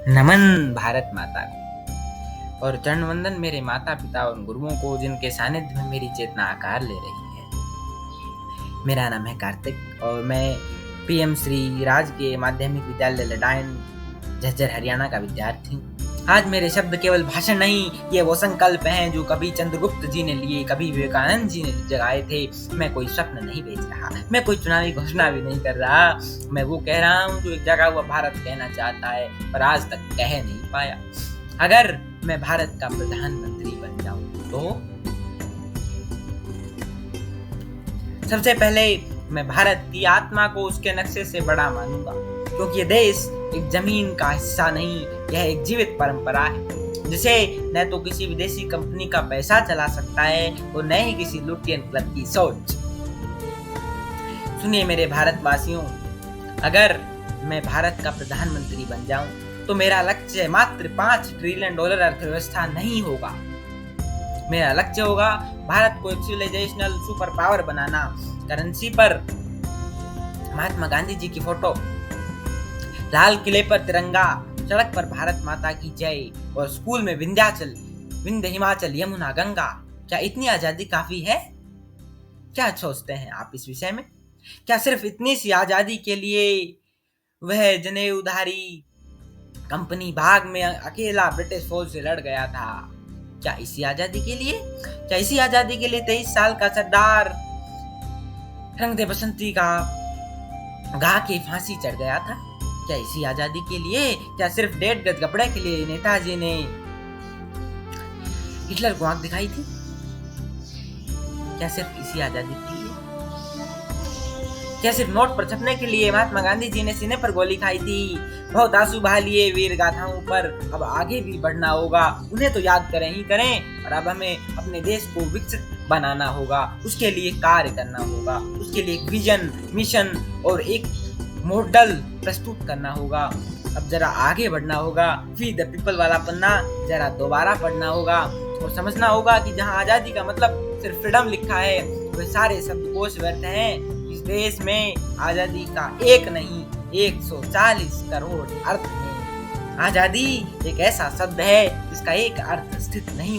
नमन भारत माता को और चरण वंदन मेरे माता पिता और गुरुओं को जिनके सानिध्य में मेरी चेतना आकार ले रही है। मेरा नाम है कार्तिक और मैं पीएम श्री राजकीय माध्यमिक विद्यालय लडाइन झज्जर हरियाणा का विद्यार्थी हूँ। आज मेरे शब्द केवल भाषण नहीं, ये वो संकल्प हैं जो कभी चंद्रगुप्त जी ने लिए, कभी विवेकानंद जी ने जगाए थे। मैं कोई स्वप्न नहीं बेच रहा, मैं कोई चुनावी घोषणा भी नहीं कर रहा। मैं वो कह रहा हूँ जो एक जगा हुआ भारत कहना चाहता है पर आज तक कह नहीं पाया। अगर मैं भारत का प्रधानमंत्री बन जाऊं तो सबसे पहले मैं भारत की आत्मा को उसके नक्शे से बड़ा मानूंगा, क्योंकि ये देश एक जमीन का हिस्सा नहीं, यह एक जीवित परंपरा है जिसे न तो किसी विदेशी कंपनी का पैसा चला सकता है और न ही किसी लुटियन क्लब की सोच। सुनिए मेरे भारतवासियों, अगर मैं भारत का प्रधानमंत्री बन जाऊं तो मेरा लक्ष्य मात्र $5 ट्रिलियन अर्थव्यवस्था नहीं होगा। मेरा लक्ष्य होगा भारत को एक सिविलाइजेशनल सुपर पावर बनाना। करेंसी पर महात्मा गांधी जी की फोटो, लाल किले पर तिरंगा, सड़क पर भारत माता की जय और स्कूल में विंध्याचल, विंध्य, हिमाचल, यमुना, गंगा। क्या इतनी आजादी काफी है? क्या सोचते हैं आप इस विषय में? क्या सिर्फ इतनी सी आजादी के लिए वह जनेऊधारी कंपनी भाग में अकेला ब्रिटिश फौज से लड़ गया था? क्या इसी आजादी के लिए? क्या इसी आजादी के लिए 23 साल का सरदार रंग दे बसंती का गा के फांसी चढ़ गया था? क्या इसी आजादी के लिए? क्या सिर्फ 1.5 गज कपड़े के लिए नेताजी ने हिटलर को आंख दिखाई थी? क्या सिर्फ इसी आजादी के लिए? क्या सिर्फ नोट पर छपने के लिए महात्मा गांधी जी ने सीने पर गोली खाई थी? बहुत आंसू बहा लिए वीर गाथाओं पर। अब आगे भी बढ़ना होगा, उन्हें तो याद करें ही करें, और अब हमें अपने देश को विकसित बनाना होगा। उसके लिए कार्य करना होगा, उसके लिए एक विजन, मिशन और एक मॉडल प्रस्तुत करना होगा। अब जरा आगे बढ़ना होगा, वी द पीपल वाला पन्ना जरा दोबारा पढ़ना होगा और समझना होगा कि जहाँ आजादी का मतलब सिर्फ फ्रीडम लिखा है वह सारे शब्दकोश व्यर्थ हैं। इस देश में आजादी का एक नहीं 140 करोड़ अर्थ है। आजादी एक ऐसा शब्द है जिसका एक अर्थ स्थिर नहीं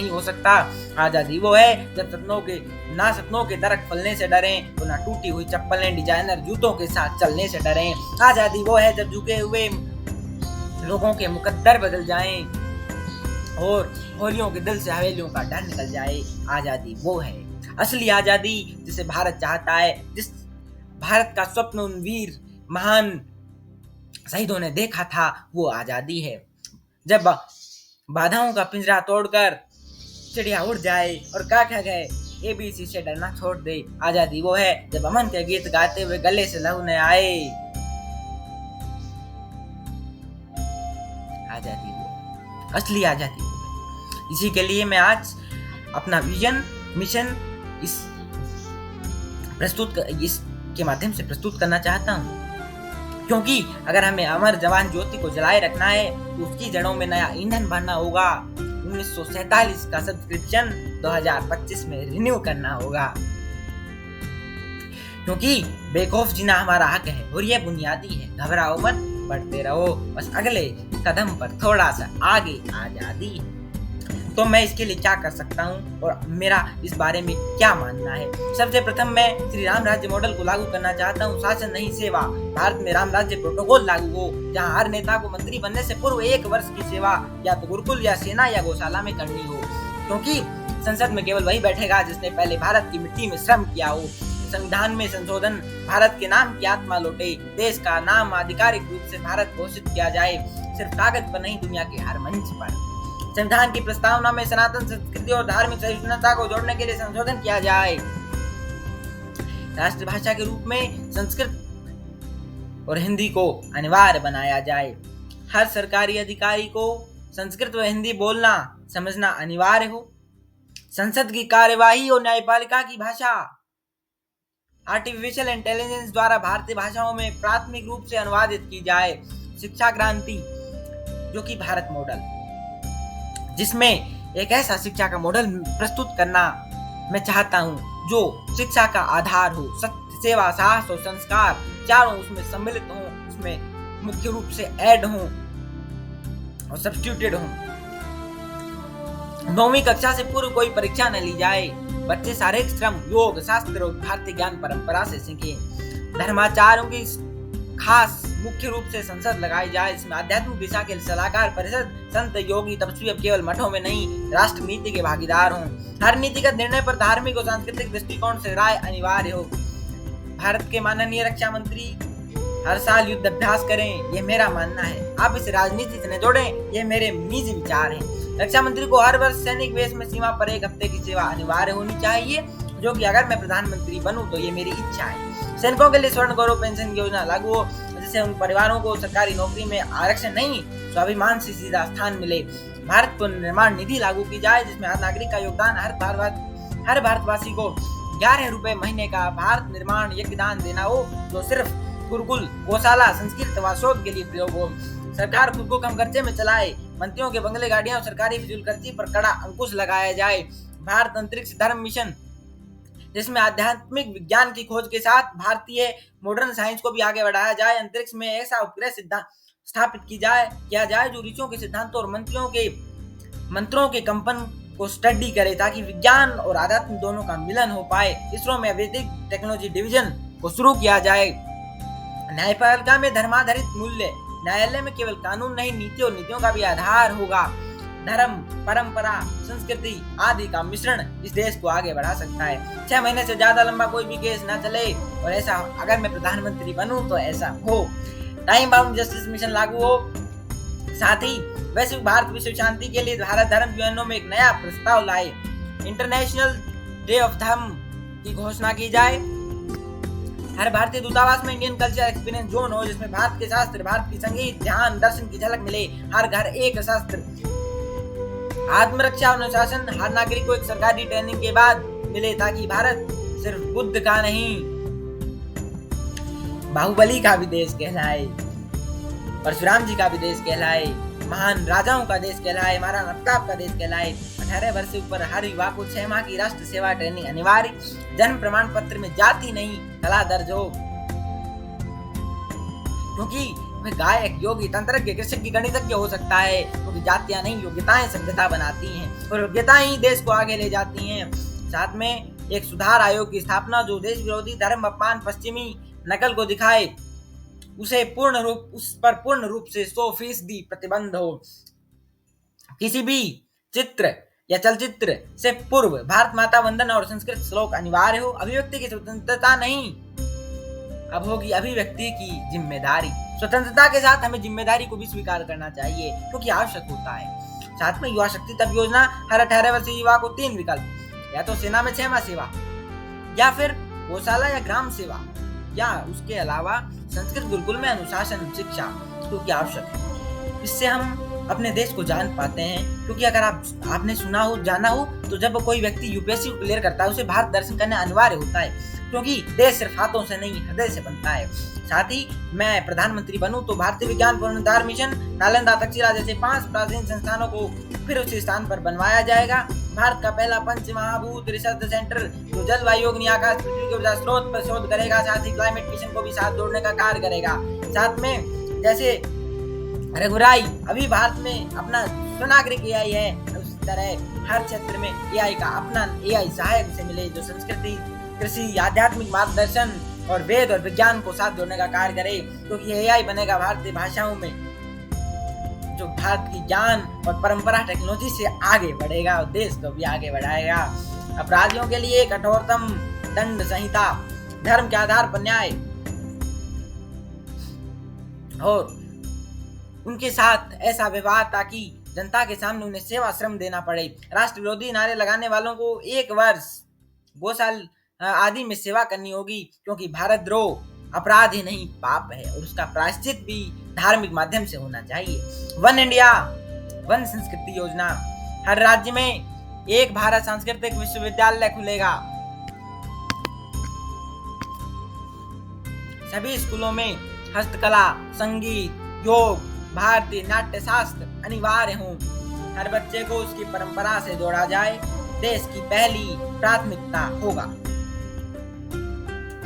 हो सकता। आजादी वो है जब सपनों के दरख्त फलने से डरें तो ना टूटी हुई चप्पलें डिजाइनर जूतों के साथ चलने से डरें। आजादी वो है जब झुके हुए लोगों के मुकद्दर बदल जाएं और होलियों के दिल से हवेलियों का डर निकल जाए। आजादी वो है असली आजादी जिसे भारत चाहता है, जिस भारत का स्वप्न उन वीर महान शहीदों ने देखा था, वो आजादी है। जब बाधाओं का पिंजरा तोड़कर चिड़िया उड़ जाए और काका गए ABC से डरना छोड़ दे। आजादी वो है जब अमन के गीत गाते हुए गले से लहू न आए। आजादी वो असली आजादी वो है। इसी के लिए मैं आज अपना विजन, मिशन इसके माध्यम से प्रस्तुत करना चाहता हूँ, क्योंकि अगर हमें अमर जवान ज्योति को जलाए रखना है तो उसकी जड़ों में नया ईंधन भरना होगा। 1947 का सब्सक्रिप्शन 2025 में रिन्यू करना होगा, क्योंकि बेखौफ जीना हमारा हक है और ये बुनियादी है। घबराओ मत, बढ़ते रहो, बस अगले कदम पर थोड़ा सा आगे आजादी है। तो मैं इसके लिए क्या कर सकता हूँ और मेरा इस बारे में क्या मानना है? सबसे प्रथम मैं श्री राम राज्य मॉडल को लागू करना चाहता हूँ। शासन नहीं सेवा। भारत में राम राज्य प्रोटोकॉल लागू हो, जहाँ हर नेता को मंत्री बनने से पूर्व 1 वर्ष की सेवा या तो गुरुकुल या सेना या गौशाला में करनी हो, क्योंकि संसद में केवल वही बैठेगा जिसने पहले भारत की मिट्टी में श्रम किया हो। संविधान में संशोधन भारत के नाम की आत्मा लौटे। देश का नाम आधिकारिक रूप से भारत घोषित किया जाए, सिर्फ कागज पर नहीं, दुनिया के हर मंच पर। संविधान की प्रस्तावना में सनातन संस्कृति और धार्मिक सहिष्णुता को जोड़ने के लिए संशोधन किया जाए। राष्ट्रभाषा के रूप में संस्कृत और हिंदी को अनिवार्य बनाया जाए। हर सरकारी अधिकारी को संस्कृत व हिंदी बोलना समझना अनिवार्य हो। संसद की कार्यवाही और न्यायपालिका की भाषा आर्टिफिशियल इंटेलिजेंस द्वारा भारतीय भाषाओं में प्राथमिक रूप से अनुवादित की जाए। शिक्षा क्रांति, जो कि भारत मॉडल, जिसमें एक ऐसा शिक्षा का मॉडल प्रस्तुत करना मैं चाहता हूँ जो शिक्षा का आधार हो। सत्य, सेवा, साहस और संस्कार चारों उसमें सम्मिलित हों, उसमें मुख्य रूप से ऐड हों। और सब्स्टिट्यूटेड हो। 9वीं कक्षा से पूर्व कोई परीक्षा न ली जाए। बच्चे शारीरिक श्रम, योग, शास्त्र और भारतीय ज्ञान परंपरा से सीखें। धर्माचार्यों की खास मुख्य रूप से संसद लगाई जाए, इसमें आध्यात्मिक दिशा के सलाहकार परिषद, संत, योगी, तपस्वी अब केवल मठों में नहीं राष्ट्र नीति के भागीदार हों। हर नीतिगत निर्णय पर धार्मिक और सांस्कृतिक दृष्टिकोण से राय अनिवार्य हो। भारत के माननीय रक्षा मंत्री हर साल युद्ध अभ्यास करें, यह मेरा मानना है। आप इसे राजनीति से न जोड़ें, यह मेरे निजी विचार हैं। रक्षा मंत्री को हर वर्ष सैनिक वेश में सीमा पर 1 हफ्ते की सेवा अनिवार्य होनी चाहिए, जो कि अगर मैं प्रधानमंत्री बनूं तो ये मेरी इच्छा है। सैनिकों के लिए स्वर्ण गौरव पेंशन योजना लागू हो, जिससे उन परिवारों को सरकारी नौकरी में आरक्षण नहीं, स्वाभिमान से सीधा स्थान मिले। भारत पुनर्निर्माण निधि लागू की जाए, जिसमें हर नागरिक का योगदान हर भारतवासी को 11 रुपए महीने का भारत निर्माण यज्ञदान देना हो, जो सिर्फ गुरुकुल, गौशाला, संस्कृत व शोध के लिए प्रयोग हो। सरकार खुद को कम खर्चे में चलाए। मंत्रियों के बंगले, गाड़ियां और सरकारी फिजूल खर्ची पर कड़ा अंकुश लगाया जाए। भारत अंतरिक्ष धर्म मिशन, जिसमें आध्यात्मिक विज्ञान की खोज के साथ भारतीय मॉडर्न साइंस को भी आगे बढ़ाया जाए। अंतरिक्ष में ऐसा उपग्रह सिद्धांत स्थापित किया जाए जो ऋषियों के सिद्धांतों और मंत्रों के कंपन को स्टडी करे, ताकि विज्ञान और आध्यात्म दोनों का मिलन हो पाए। इसरो में वैदिक टेक्नोलॉजी डिवीजन को शुरू किया जाए। न्यायपालिका में धर्माधारित मूल्य, न्यायालय में केवल कानून नहीं, नीति और नीतियों का भी आधार होगा। धर्म, परंपरा, संस्कृति आदि का मिश्रण इस देश को आगे बढ़ा सकता है। 6 महीने से ज्यादा लंबा कोई भी केस न चले, और ऐसा अगर मैं प्रधानमंत्री बनूं तो ऐसा हो। टाइम बाउंड जस्टिस मिशन लागू हो। साथ ही वैश्विक भारत विश्व शांति के लिए भारत धर्म यूएनओ में एक नया प्रस्ताव लाए। इंटरनेशनल डे ऑफ धर्म की घोषणा की जाए। हर भारतीय दूतावास में इंडियन कल्चर एक्सपीरियंस जोन हो, जिसमें भारत के शास्त्र, भारत की संगीत, ध्यान, दर्शन की झलक मिले। हर घर एक शास्त्र। आत्मरक्षा और अनुशासन हर नागरिक को एक सरकारी ट्रेनिंग के बाद मिले, ताकि भारत सिर्फ बुद्ध का नहीं, बाहुबली का भी देश कहलाए, परशुराम जी का भी देश कहलाए, महान राजाओं का देश कहलाए, महाराणा प्रताप का देश कहलाए। 18 वर्ष से ऊपर हर युवा को 6 माह की राष्ट्र सेवा ट्रेनिंग अनिवार्य। जन्म प्रमाण पत्र में जाति नहीं, कला दर्ज हो, क्योंकि वह गायक, योगी, तंत्रज्ञ, कृषक, गणितज्ञ हो सकता है, क्योंकि जातियां नहीं, योग्यताएं सभ्यता बनाती हैं और योग्यताएं ही देश को आगे ले जाती हैं। साथ में एक सुधार आयोग की स्थापना, जो देश विरोधी धर्म अपमान, पश्चिमी नकल को दिखाए, उस पर पूर्ण रूप से 100% प्रतिबंध हो। किसी भी चित्र या चलचित्र से पूर्व भारत माता वंदन और संस्कृत श्लोक अनिवार्य हो। अभिव्यक्ति की स्वतंत्रता नहीं, अब होगी अभिव्यक्ति की जिम्मेदारी। स्वतंत्रता के साथ हमें जिम्मेदारी को भी स्वीकार करना चाहिए, क्योंकि आवश्यक होता है। साथ में युवा शक्ति तब योजना, हर 18 वर्षीय युवा को 3 विकल्प, या तो सेना में 6 माह सेवा, या फिर गौशाला या ग्राम सेवा, या उसके अलावा संस्कृत गुरुकुल में अनुशासन शिक्षा, क्योंकि आवश्यक है। इससे हम अपने देश को जान पाते हैं, क्योंकि अगर आपने सुना हो, जाना हो, तो जब कोई व्यक्ति यूपीएससी को क्लियर करता है, उसे भारत दर्शन करना अनिवार्य होता है, क्योंकि देश सिर्फ हाथों से नहीं, हृदय से बनता है। साथ ही मैं प्रधानमंत्री बनूं तो भारतीय विज्ञान पुनरुद्धार मिशन, नालंदा, तक्षशिला जैसे 5 प्राचीन संस्थानों को फिर उसी स्थान पर बनवाया जाएगा। भारत का पहला पंच महाभूत रिसर्च सेंटर, जो जलवायु, अग्नि, आकाश, पृथ्वी के ऊर्जा स्रोत पर शोध करेगा, साथ ही क्लाइमेट मिशन को भी साथ जोड़ने का कार्य करेगा। साथ में जैसे रघुराई अभी भारत में अपना स्वनागरिक एआई है, उस तरह हर क्षेत्र में एआई का अपना एआई सहायक से मिले, जो संस्कृति, कृषि, आध्यात्मिक मार्गदर्शन और वेद और विज्ञान को साथ जोड़ने का कार्य करे, क्योंकि एआई बनेगा भारतीय भाषाओं में, जो भारत की ज्ञान और परंपरा टेक्नोलॉजी से आगे बढ़ेगा और देश को भी आगे बढ़ाएगा। अपराधियों के लिए कठोरतम दंड संहिता, धर्म के आधार पर न्याय, और उनके साथ ऐसा व्यवहार ताकि जनता के सामने उन्हें सेवा श्रम देना पड़े। राष्ट्र विरोधी नारे लगाने वालों को 1 वर्ष गौशाला आदि में सेवा करनी होगी, क्योंकि भारत द्रोह अपराध ही नहीं पाप है, और उसका प्रायश्चित भी धार्मिक माध्यम से होना चाहिए। वन इंडिया वन संस्कृति योजना, हर राज्य में एक भारत सांस्कृतिक विश्वविद्यालय खुलेगा। सभी स्कूलों में हस्तकला, संगीत, योग, भारतीय नाट्य शास्त्र अनिवार्य हों। हर बच्चे को उसकी परंपरा से जोड़ा जाए, देश की पहली प्राथमिकता होगा।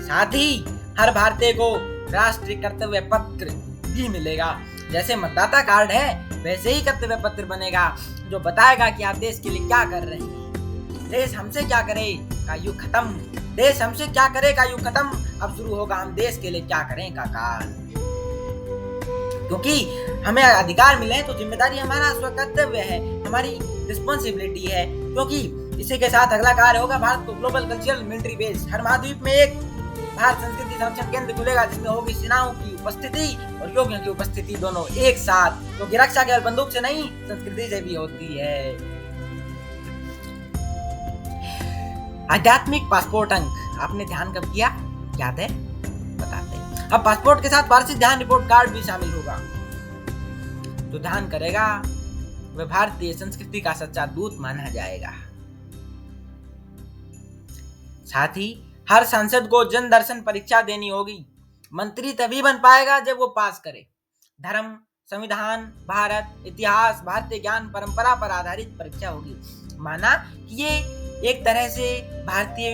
साथ ही हर भारतीय को राष्ट्रीय कर्तव्य पत्र भी मिलेगा। जैसे मतदाता कार्ड है, वैसे ही कर्तव्य पत्र बनेगा जो बताएगा कि आप देश के लिए क्या कर रहे हैं। देश हमसे क्या करे का युग खत्म, देश हमसे क्या करे का युग खत्म, अब शुरू होगा हम देश के लिए क्या करें का काल। क्योंकि हमें अधिकार मिले हैं तो जिम्मेदारी हमारा स्वकर्तव्य है, हमारी रिस्पॉन्सिबिलिटी है। क्योंकि इसी के साथ अगला कार्य होगा भारत को ग्लोबल कल्चरल मिलिट्री बेस। हर महाद्वीप में एक भारत संस्कृति संरक्षण केंद्र खुलेगा जिसमें होगी सेनाओं की उपस्थिति और योगियों की उपस्थिति दोनों एक साथ, क्योंकि रक्षा केवल बंदूक से नहीं संस्कृति से भी होती है। आध्यात्मिक पासपोर्ट अंक आपने ध्यान कब किया, याद है? बताते हैं। अब पासपोर्ट के साथ वार्षिक ध्यान रिपोर्ट कार्ड भी शामिल होगा। जो ध्यान करेगा वह भारतीय संस्कृति का सच्चा दूत माना जाएगा। साथ ही हर सांसद को जन दर्शन परीक्षा देनी होगी। मंत्री तभी बन पाएगा जब वो पास करे। धर्म, संविधान, भारत, इतिहास, भारतीय ज्ञान परंपरा पर आधारित परीक्षा होगी। माना कि ये एक तरह से भारतीय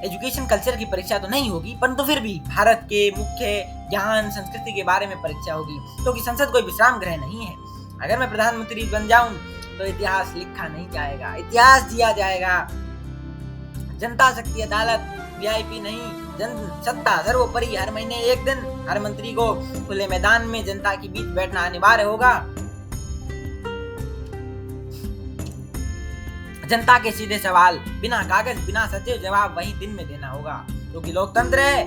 एजुकेशन कल्चर की परीक्षा तो नहीं होगी, परंतु फिर भी भारत के मुख्य ज्ञान संस्कृति के बारे में परीक्षा होगी, क्योंकि संसद कोई विश्राम गृह नहीं है। अगर मैं प्रधानमंत्री बन जाऊं तो इतिहास लिखा नहीं जाएगा, इतिहास जिया जाएगा। जनता शक्ति अदालत वीआईपी नहीं, जन सत्ता सर्वोपरि। हर महीने एक दिन हर मंत्री को खुले मैदान में जनता के बीच बैठना अनिवार्य होगा। जनता के सीधे सवाल बिना कागज बिना सचिव जवाब वही दिन में देना होगा, क्योंकि लोकतंत्र है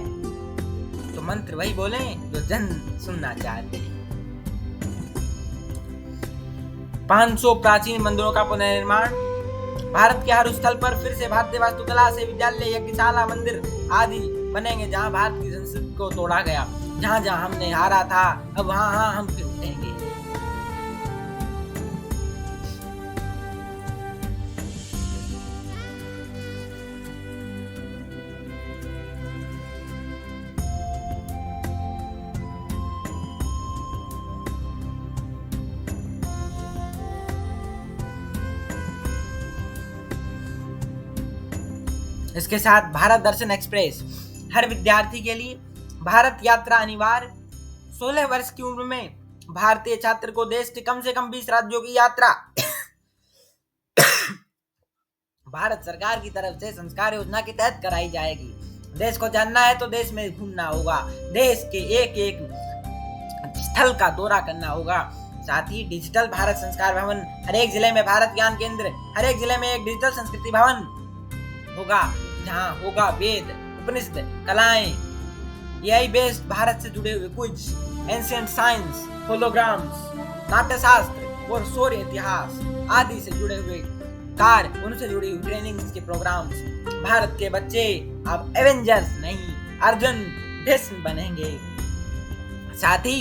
तो मंत्र वही बोले जो जन सुनना चाहते हैं। 500 प्राचीन मंदिरों का पुनर्निर्माण। भारत के हर स्थल पर फिर से भारतीय वास्तुकला से विद्यालय, यज्ञशाला, मंदिर आदि बनेंगे। जहाँ भारत की संस्कृति को तोड़ा गया, जहाँ जहाँ हमने हारा था, अब वहाँ हम फिर उठेंगे। इसके साथ भारत दर्शन एक्सप्रेस हर विद्यार्थी के लिए भारत यात्रा अनिवार्य। 16 वर्ष की उम्र में भारतीय छात्र को देश के कम से कम 20 राज्यों की यात्रा भारत सरकार की तरफ से संस्कार योजना के तहत कराई जाएगी। देश को जानना है तो देश में घूमना होगा, देश के एक एक स्थल का दौरा करना होगा। साथ ही डिजिटल भारत संस्कार भवन, हर एक जिले में भारत ज्ञान केंद्र, हर एक जिले में एक डिजिटल संस्कृति भवन होगा, जहाँ होगा वेद, उपनिषद, कलाएं, एआई बेस्ड भारत से जुड़े हुए quiz, ancient science, holograms, Natyashastra और सौर्य इतिहास आदि से जुड़े हुए कार्य, उनसे जुड़ी हुई ट्रेनिंग्स के प्रोग्राम्स। भारत के बच्चे अब एवेंजर्स नहीं अर्जुन भीष्म बनेंगे। साथ ही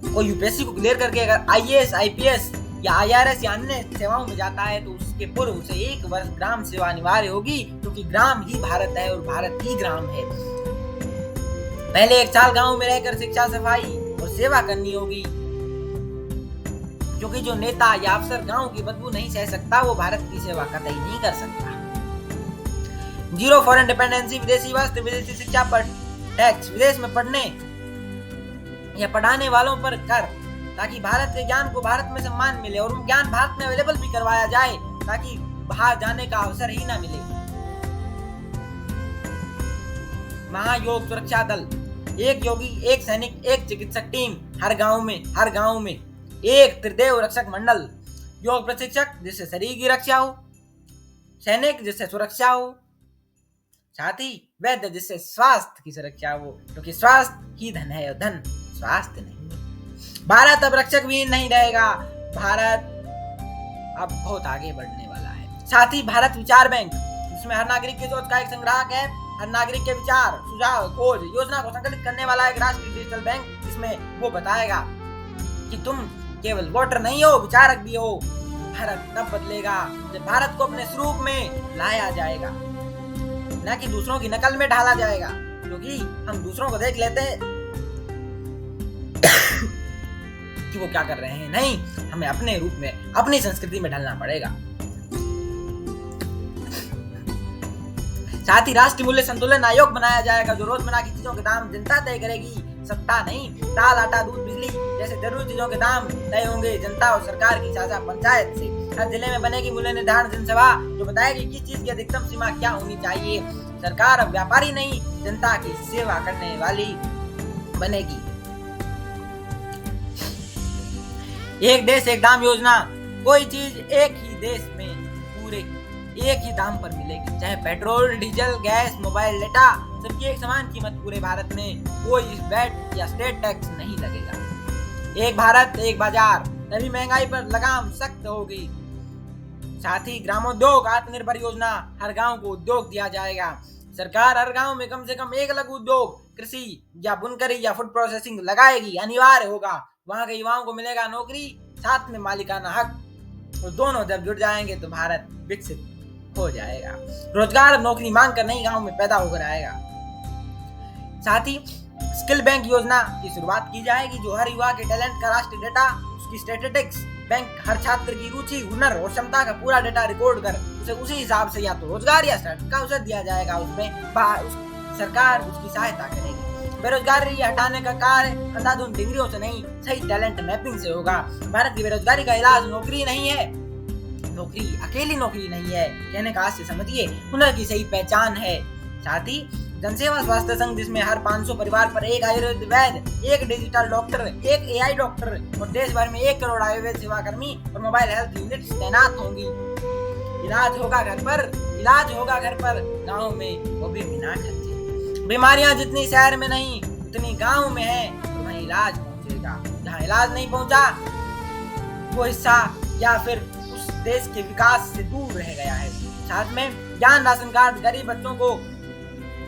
कोई यूपीएससी को क्लियर करके अगर आईएएस, आईपीएस या आईआरएस या अन्य सेवाओं में जाता है तो उसके पूर्व उसे 1 वर्ष ग्राम सेवा अनिवार्य होगी, क्योंकि ग्राम ही भारत है और भारत ही ग्राम है। पहले 1 साल गांव में रहकर शिक्षा, सफाई और सेवा करनी होगी, क्योंकि जो नेता या अफसर गांव की बदबू नहीं सह सकता वो भारत की सेवा कतई नहीं कर सकता। 0 फॉरेन डिपेंडेंसी, विदेशी वस्त्र, विदेशी शिक्षा पर टैक्स, विदेश में पढ़ने या पढ़ाने वालों पर कर, ताकि भारत के ज्ञान को भारत में सम्मान मिले और वो ज्ञान भारत में अवेलेबल भी करवाया जाए, ताकि बाहर जाने का अवसर ही ना मिले। महायोग सुरक्षा दल, 1 योगी, 1 सैनिक, 1 चिकित्सक टीम, हर गांव में 1 त्रिदेव रक्षक मंडल। योग प्रशिक्षक जिससे शरीर की रक्षा हो, सैनिक जिससे सुरक्षा हो, साथ ही वैद्य जिससे स्वास्थ्य की सुरक्षा हो, क्योंकि स्वास्थ्य ही धन है और धन स्वास्थ्य नहीं। भारत अब रक्षक भी नहीं रहेगा, भारत अब बहुत आगे बढ़ने वाला है। साथ ही भारत विचार बैंक, जिसमें हर नागरिक की सोच का एक संग्राहक है, हर नागरिक के विचार, सुझाव, खोज, योजना को संकलित करने वाला एक राष्ट्रीय डिजिटल बैंक, जिसमें वो बताएगा कि तुम केवल वोटर नहीं हो, विचारक भी हो। भारत तब बदलेगा जब भारत को अपने स्वरूप में लाया जाएगा, न कि दूसरों की नकल में ढाला जाएगा, क्योंकि हम दूसरों को देख लेते हैं कि वो क्या कर रहे हैं। नहीं, हमें अपने रूप में, अपनी संस्कृति में ढलना पड़ेगा। साथ ही राष्ट्रीय मूल्य संतुलन आयोग बनाया जाएगा, जो रोजमर्रा की चीजों के दाम जनता तय करेगी। सत्ता नहीं, दाल आटा दूध बिजली जैसे जरूरी चीजों के दाम तय होंगे जनता और सरकार की साझा पंचायत से। हर जिले में बनेगी मूल्य निर्धारण जनसभा जो बताएगी किस चीज की अधिकतम सीमा क्या होनी चाहिए। सरकार अब व्यापारी नहीं, जनता की सेवा करने वाली बनेगी। एक देश एक दाम योजना, कोई चीज एक ही देश में पूरे एक ही दाम पर मिलेगी, चाहे petrol, diesel, gas, mobile data, सबकी एक समान कीमत पूरे भारत में, कोई वैट या स्टेट टैक्स नहीं लगेगा। एक भारत एक बाजार, तभी महंगाई पर लगाम सख्त होगी। साथ ही ग्रामोद्योग आत्मनिर्भर योजना, हर गांव को उद्योग दिया जाएगा। सरकार हर गांव में कम से कम एक लघु उद्योग, कृषि या बुनकरी या फूड प्रोसेसिंग लगाएगी, अनिवार्य होगा। वहां के युवाओं को मिलेगा नौकरी, साथ में मालिकाना हक, और दोनों जब जुड़ जाएंगे तो भारत विकसित हो जाएगा। रोजगार नौकरी मांग कर नहीं गांव में पैदा होकर आएगा। साथ ही स्किल बैंक योजना की शुरुआत की जाएगी जो हर युवा के टैलेंट का राष्ट्रीय डेटा, उसकी स्टैटिस्टिक्स बैंक हर छात्र की रुचि, हुनर और क्षमता का पूरा डेटा रिकॉर्ड कर उसे उसी हिसाब से या तो रोजगार या स्टार्टअप का अवसर दिया जाएगा। उसमें सरकार उसकी सहायता करेगी। बेरोजगारी हटाने का कार्य अंधाधुंध डिग्रियों से नहीं, सही टैलेंट मैपिंग से होगा। भारत की बेरोजगारी का इलाज नौकरी नहीं है, नौकरी अकेली नौकरी नहीं है, कहने का से समझिए, हुनर की सही पहचान है। साथ ही जनसेवा स्वास्थ्य संघ जिसमें हर 500 परिवार पर एक आयुर्वेद वैद्य, एक डिजिटल डॉक्टर, एक एआई डॉक्टर और देश भर में 1 करोड़ आयुर्वेद सेवा कर्मी और मोबाइल हेल्थ यूनिट तैनात होंगी। इलाज होगा घर पर, गाँव में, वो भी बिना खर्चे। बीमारियां जितनी शहर में नहीं उतनी गाँव में है, तो वहीं इलाज पहुंचेगा। जहाँ इलाज नहीं पहुंचा वो हिस्सा या फिर उस देश के विकास से दूर रह गया है। साथ में ज्ञान राशन कार्ड, गरीब बच्चों को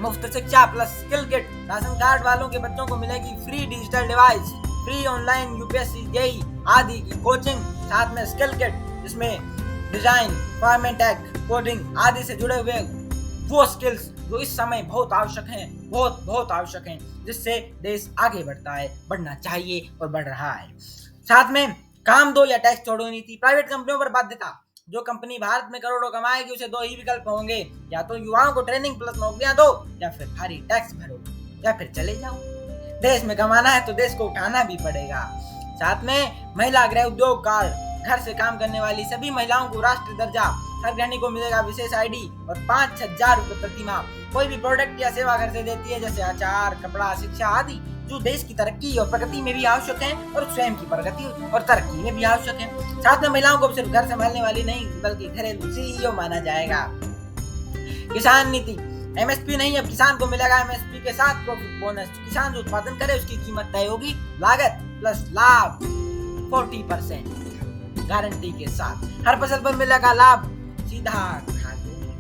मुफ्त शिक्षा plus skill kit, ration card वालों के बच्चों को मिलेगी free digital device, free online UPSC JEE आदि की कोचिंग, साथ में स्किल किट जिसमें डिजाइन, फार्मिंग टेक, कोडिंग आदि से जुड़े हुए वो स्किल्स जो इस समय बहुत आवश्यक हैं, बहुत आवश्यक हैं, जिससे देश आगे बढ़ता है, बढ़ना चाहिए और बढ़ रहा है। साथ में काम दो या टैक्स छोड़ो नीति, प्राइवेट कंपनियों पर बाध्यता। जो कंपनी भारत में करोड़ों कमाएगी उसे 2 ही विकल्प होंगे, या तो युवाओं को ट्रेनिंग प्लस नौकरियां दो या फिर भारी टैक्स भरो या फिर चले जाओ। देश में कमाना है तो देश को उठाना भी पड़ेगा। साथ में महिला गृह उद्योग कार्ड, घर से काम करने वाली सभी महिलाओं को राष्ट्रीय दर्जा, हर गृहिणी को मिलेगा विशेष आईडी और 5,000 रुपए प्रति माह। कोई भी प्रोडक्ट या सेवा घर से देती है जैसे अचार, कपड़ा, शिक्षा आदि जो देश की तरक्की और प्रगति में भी आवश्यक है और स्वयं की प्रगति और तरक्की में भी आवश्यक है। साथ में महिलाओं को सिर्फ घर संभालने वाली नहीं बल्कि घरेलू सीईओ माना जाएगा। किसान नीति, एमएसपी नहीं, अब किसान को मिलेगा एमएसपी के साथ प्रॉफिट बोनस। किसान जो उत्पादन करे उसकी कीमत तय होगी, लागत प्लस लाभ 40% गारंटी के साथ। हर फसल पर मिलेगा लाभ सीधा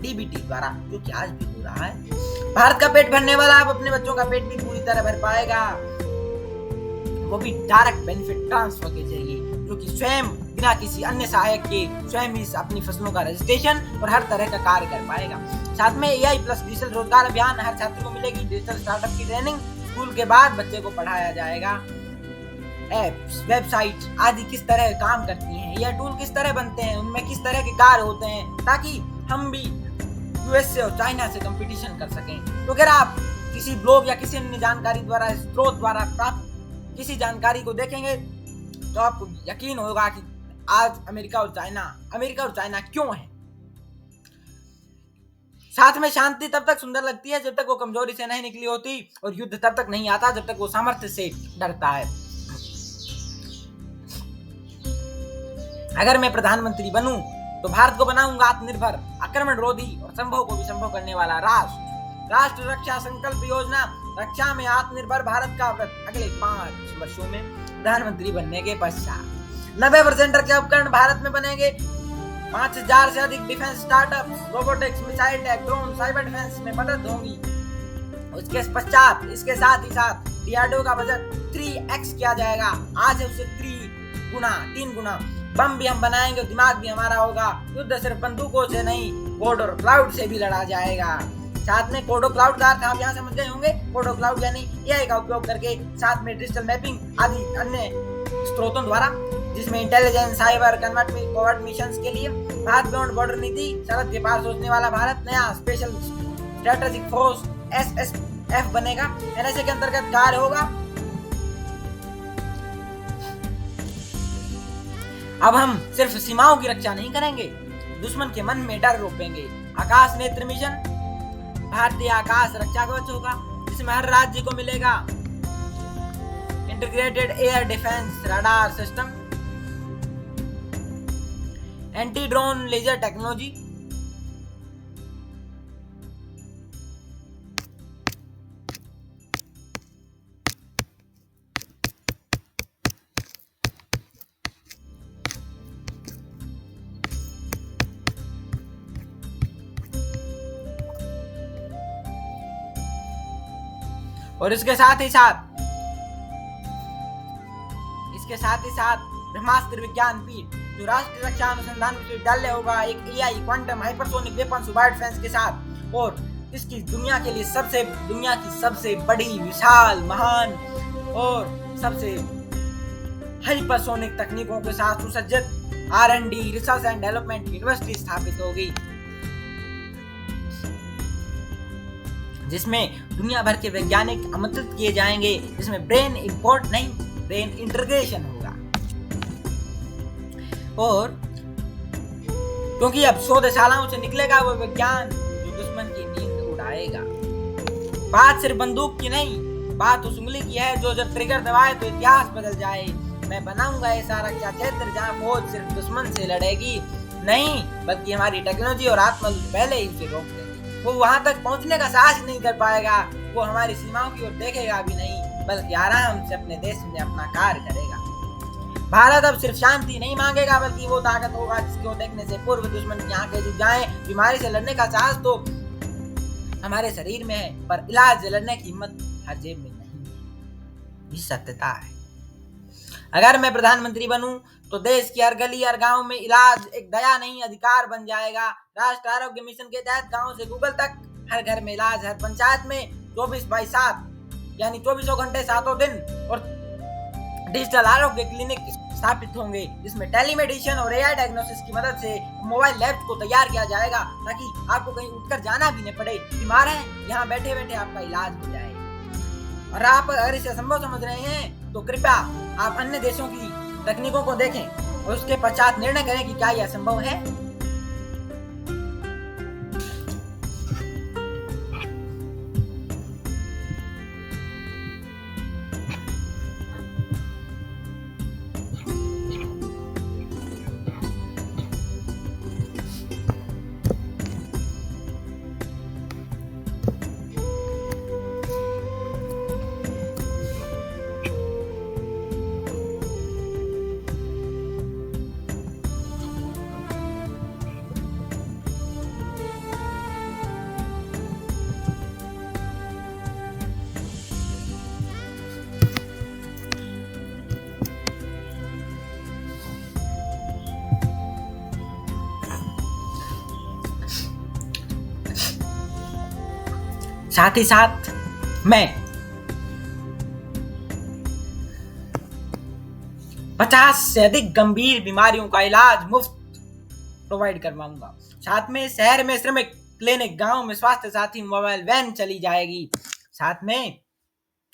डीबीटी द्वारा, जो कि आज भी हो रहा है। भारत का पेट भरने वाला अब अपने बच्चों का पेट भी पूरी तरह भर पाएगा, वो भी डायरेक्ट बेनिफिट ट्रांसफर के जरिए, जो कि स्वयं बिना किसी अन्य सहायक के स्वयं ही अपनी फसलों का रजिस्ट्रेशन और हर तरह का कार्य कर पाएगा। साथ में एआई प्लस डिजिटल रोजगार अभियान, हर छात्र को मिलेगी डिजिटल स्टार्टअप की ट्रेनिंग, स्कूल के बाद बच्चे को पढ़ाया जाएगा। एप्स, वेबसाइट आदि किस तरह काम करती हैं, यह टूल किस तरह बनते हैं, उनमें किस तरह के कार्य होते हैं, ताकि हम भी यूएस से और चाइना से कंपटीशन कर सकें। तो अगर आप किसी ब्लॉग या किसी अन्य जानकारी द्वारा, स्रोत द्वारा प्राप्त किसी जानकारी को देखेंगे तो आपको यकीन होगा कि आज अमेरिका और चाइना क्यों है। साथ में शांति तब तक सुंदर लगती है जब तक वो कमजोरी से नहीं निकली होती, और युद्ध तब तक नहीं आता जब तक वो सामर्थ्य से डरता है। अगर मैं प्रधानमंत्री बनूं तो भारत को बनाऊंगा आत्मनिर्भर, आक्रमण रोधी और संभव को भी संभव करने वाला राष्ट्र रक्षा संकल्प योजना, रक्षा में आत्मनिर्भर भारत का व्रत अगले 5 वर्षों में प्रधानमंत्री बनने के पश्चात 90% रक्षा उपकरण भारत में बनेंगे। 5,000 से अधिक defence startup, robotics, missile tech, drone, cyber defence में मदद होगी। उसके पश्चात इसके साथ ही साथ डीआरडीओ का बजट 3x किया जाएगा, आज है उससे 3 गुना। बम भी हम बनाएंगे, दिमाग भी हमारा होगा। युद्ध सिर्फ बंदूकों से नहीं, कोड और क्लाउड से भी लड़ा जाएगा। साथ में कोड और क्लाउड का अर्थ आप यहाँ समझ गए होंगे। कोड और क्लाउड यानी एआई का उपयोग करके साथ में डिजिटल मैपिंग आदि अन्य स्रोतों द्वारा, जिसमें इंटेलिजेंस, साइबर, कन्वर्ट मिशंस के लिए भारत बियॉन्ड बॉर्डर नीति, सरहद के पार सोचने वाला भारत, नया स्पेशल स्ट्रेटेजिक फोर्स एसएसएफ बनेगा। एनएसए के अंतर्गत कार्य होगा अब हम सिर्फ सीमाओं की रक्षा नहीं करेंगे, दुश्मन के मन में डर रोपेंगे। आकाश नेत्र मिशन भारतीय आकाश रक्षा कवच होगा, जिसमें हर राज्य को मिलेगा integrated air defence radar system, anti drone laser technology, और इसके साथ ही साथ ब्रह्मास्त्र विज्ञान पीठ जो राष्ट्रीय रक्षा अनुसंधान विश्वविद्यालय होगा, एक AI quantum hypersonic weapon super defence के साथ, और इसकी दुनिया की सबसे बड़ी विशाल महान और सबसे हाइपरसोनिक तकनीकों के साथ सुसज्जित R&D research and development university स्थापित होगी, जिसमें दुनिया भर के वैज्ञानिक आमंत्रित किए जाएंगे, जिसमें ब्रेन इंपोर्ट नहीं ब्रेन इंटीग्रेशन होगा। और क्योंकि अब शोधशालाओं से निकलेगा वो विज्ञान जो दुश्मन की नींद उड़ाएगा। बात सिर्फ बंदूक की नहीं, बात उस उंगली की है जो जब ट्रिगर दबाए तो इतिहास बदल जाए। मैं बनाऊंगा ऐसा रक्षा क्षेत्र जहां फौज सिर्फ दुश्मन से लड़ेगी नहीं, बल्कि हमारी टेक्नोलॉजी और आत्मबल पहले ही उसे रोक देगी। वो वहां तक पहुंचने का साहस नहीं कर पाएगा, वो हमारी सीमाओं की ओर देखेगा भी नहीं, बल्कि आराम से अपने देश में अपना कार्य करेगा। भारत अब सिर्फ शांति नहीं मांगेगा, बल्कि वो ताकत होगा जिसको देखने से पूर्व दुश्मन की आंखें झुक जाएं। बीमारी से लड़ने का साहस तो हमारे शरीर में है, पर इलाज से लड़ने की हिम्मत हर जेब में नहीं। ये सत्यता है। अगर मैं प्रधानमंत्री बनूं तो देश की हर गली हर गांव में इलाज एक दया नहीं अधिकार बन जाएगा। राष्ट्रीय आरोग्य मिशन के तहत गांव से गूगल तक हर घर में इलाज, हर पंचायत में 24/7 यानी 24 घंटे 7 दिन, और डिजिटल आरोग्य क्लिनिक स्थापित होंगे, जिसमें टेलीमेडिसिन और एआई डायग्नोसिस की मदद से मोबाइल लैब्स को तैयार किया जाएगा, ताकि आपको कहीं उठकर जाना भी न पड़े। बीमार हैं, यहाँ बैठे बैठे आपका इलाज हो जाए। और आप अगर इसे असंभव समझ रहे हैं तो कृपया आप अन्य देशों की तकनीकों को देखें और उसके पश्चात निर्णय करें कि क्या यह संभव है। साथ ही साथ मैं 50 से अधिक गंभीर बीमारियों का इलाज मुफ्त प्रोवाइड करवाऊंगा। साथ में शहर में श्रमिक क्लिनिक, गांव में स्वास्थ्य साथी मोबाइल वैन चली जाएगी। साथ में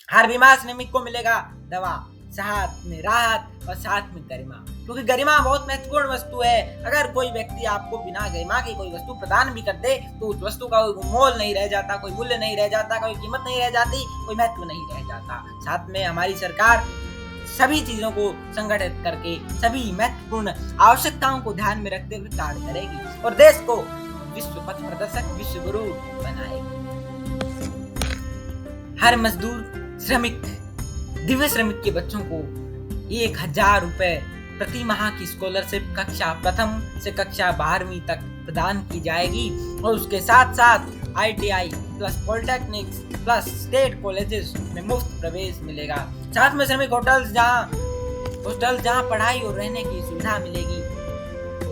हर बीमार श्रमिक को मिलेगा दवा, साथ में राहत और साथ में गरिमा, क्योंकि गरिमा बहुत महत्वपूर्ण वस्तु है। अगर कोई व्यक्ति आपको बिना गरिमा की कोई वस्तु प्रदान भी कर दे तो उस वस्तु का कोई मोल नहीं रह जाता, कोई मूल्य नहीं रह जाता, कोई कीमत नहीं रह जाती, कोई महत्व नहीं रह जाता। साथ में हमारी सरकार सभी चीजों को संगठित करके सभी महत्वपूर्ण आवश्यकताओं को ध्यान में रखते हुए कार्य करेगी और देश को विश्व पथ प्रदर्शक, विश्व गुरु बनाएगी। हर मजदूर श्रमिक, दिव्य श्रमिक के बच्चों को 1000 रुपए प्रति माह की स्कॉलरशिप कक्षा प्रथम से कक्षा 12वीं तक प्रदान की जाएगी और उसके साथ साथ ITI plus polytechnics plus state colleges में मुफ्त प्रवेश मिलेगा। साथ में श्रमिक होटल जहां पढ़ाई और रहने की सुविधा मिलेगी।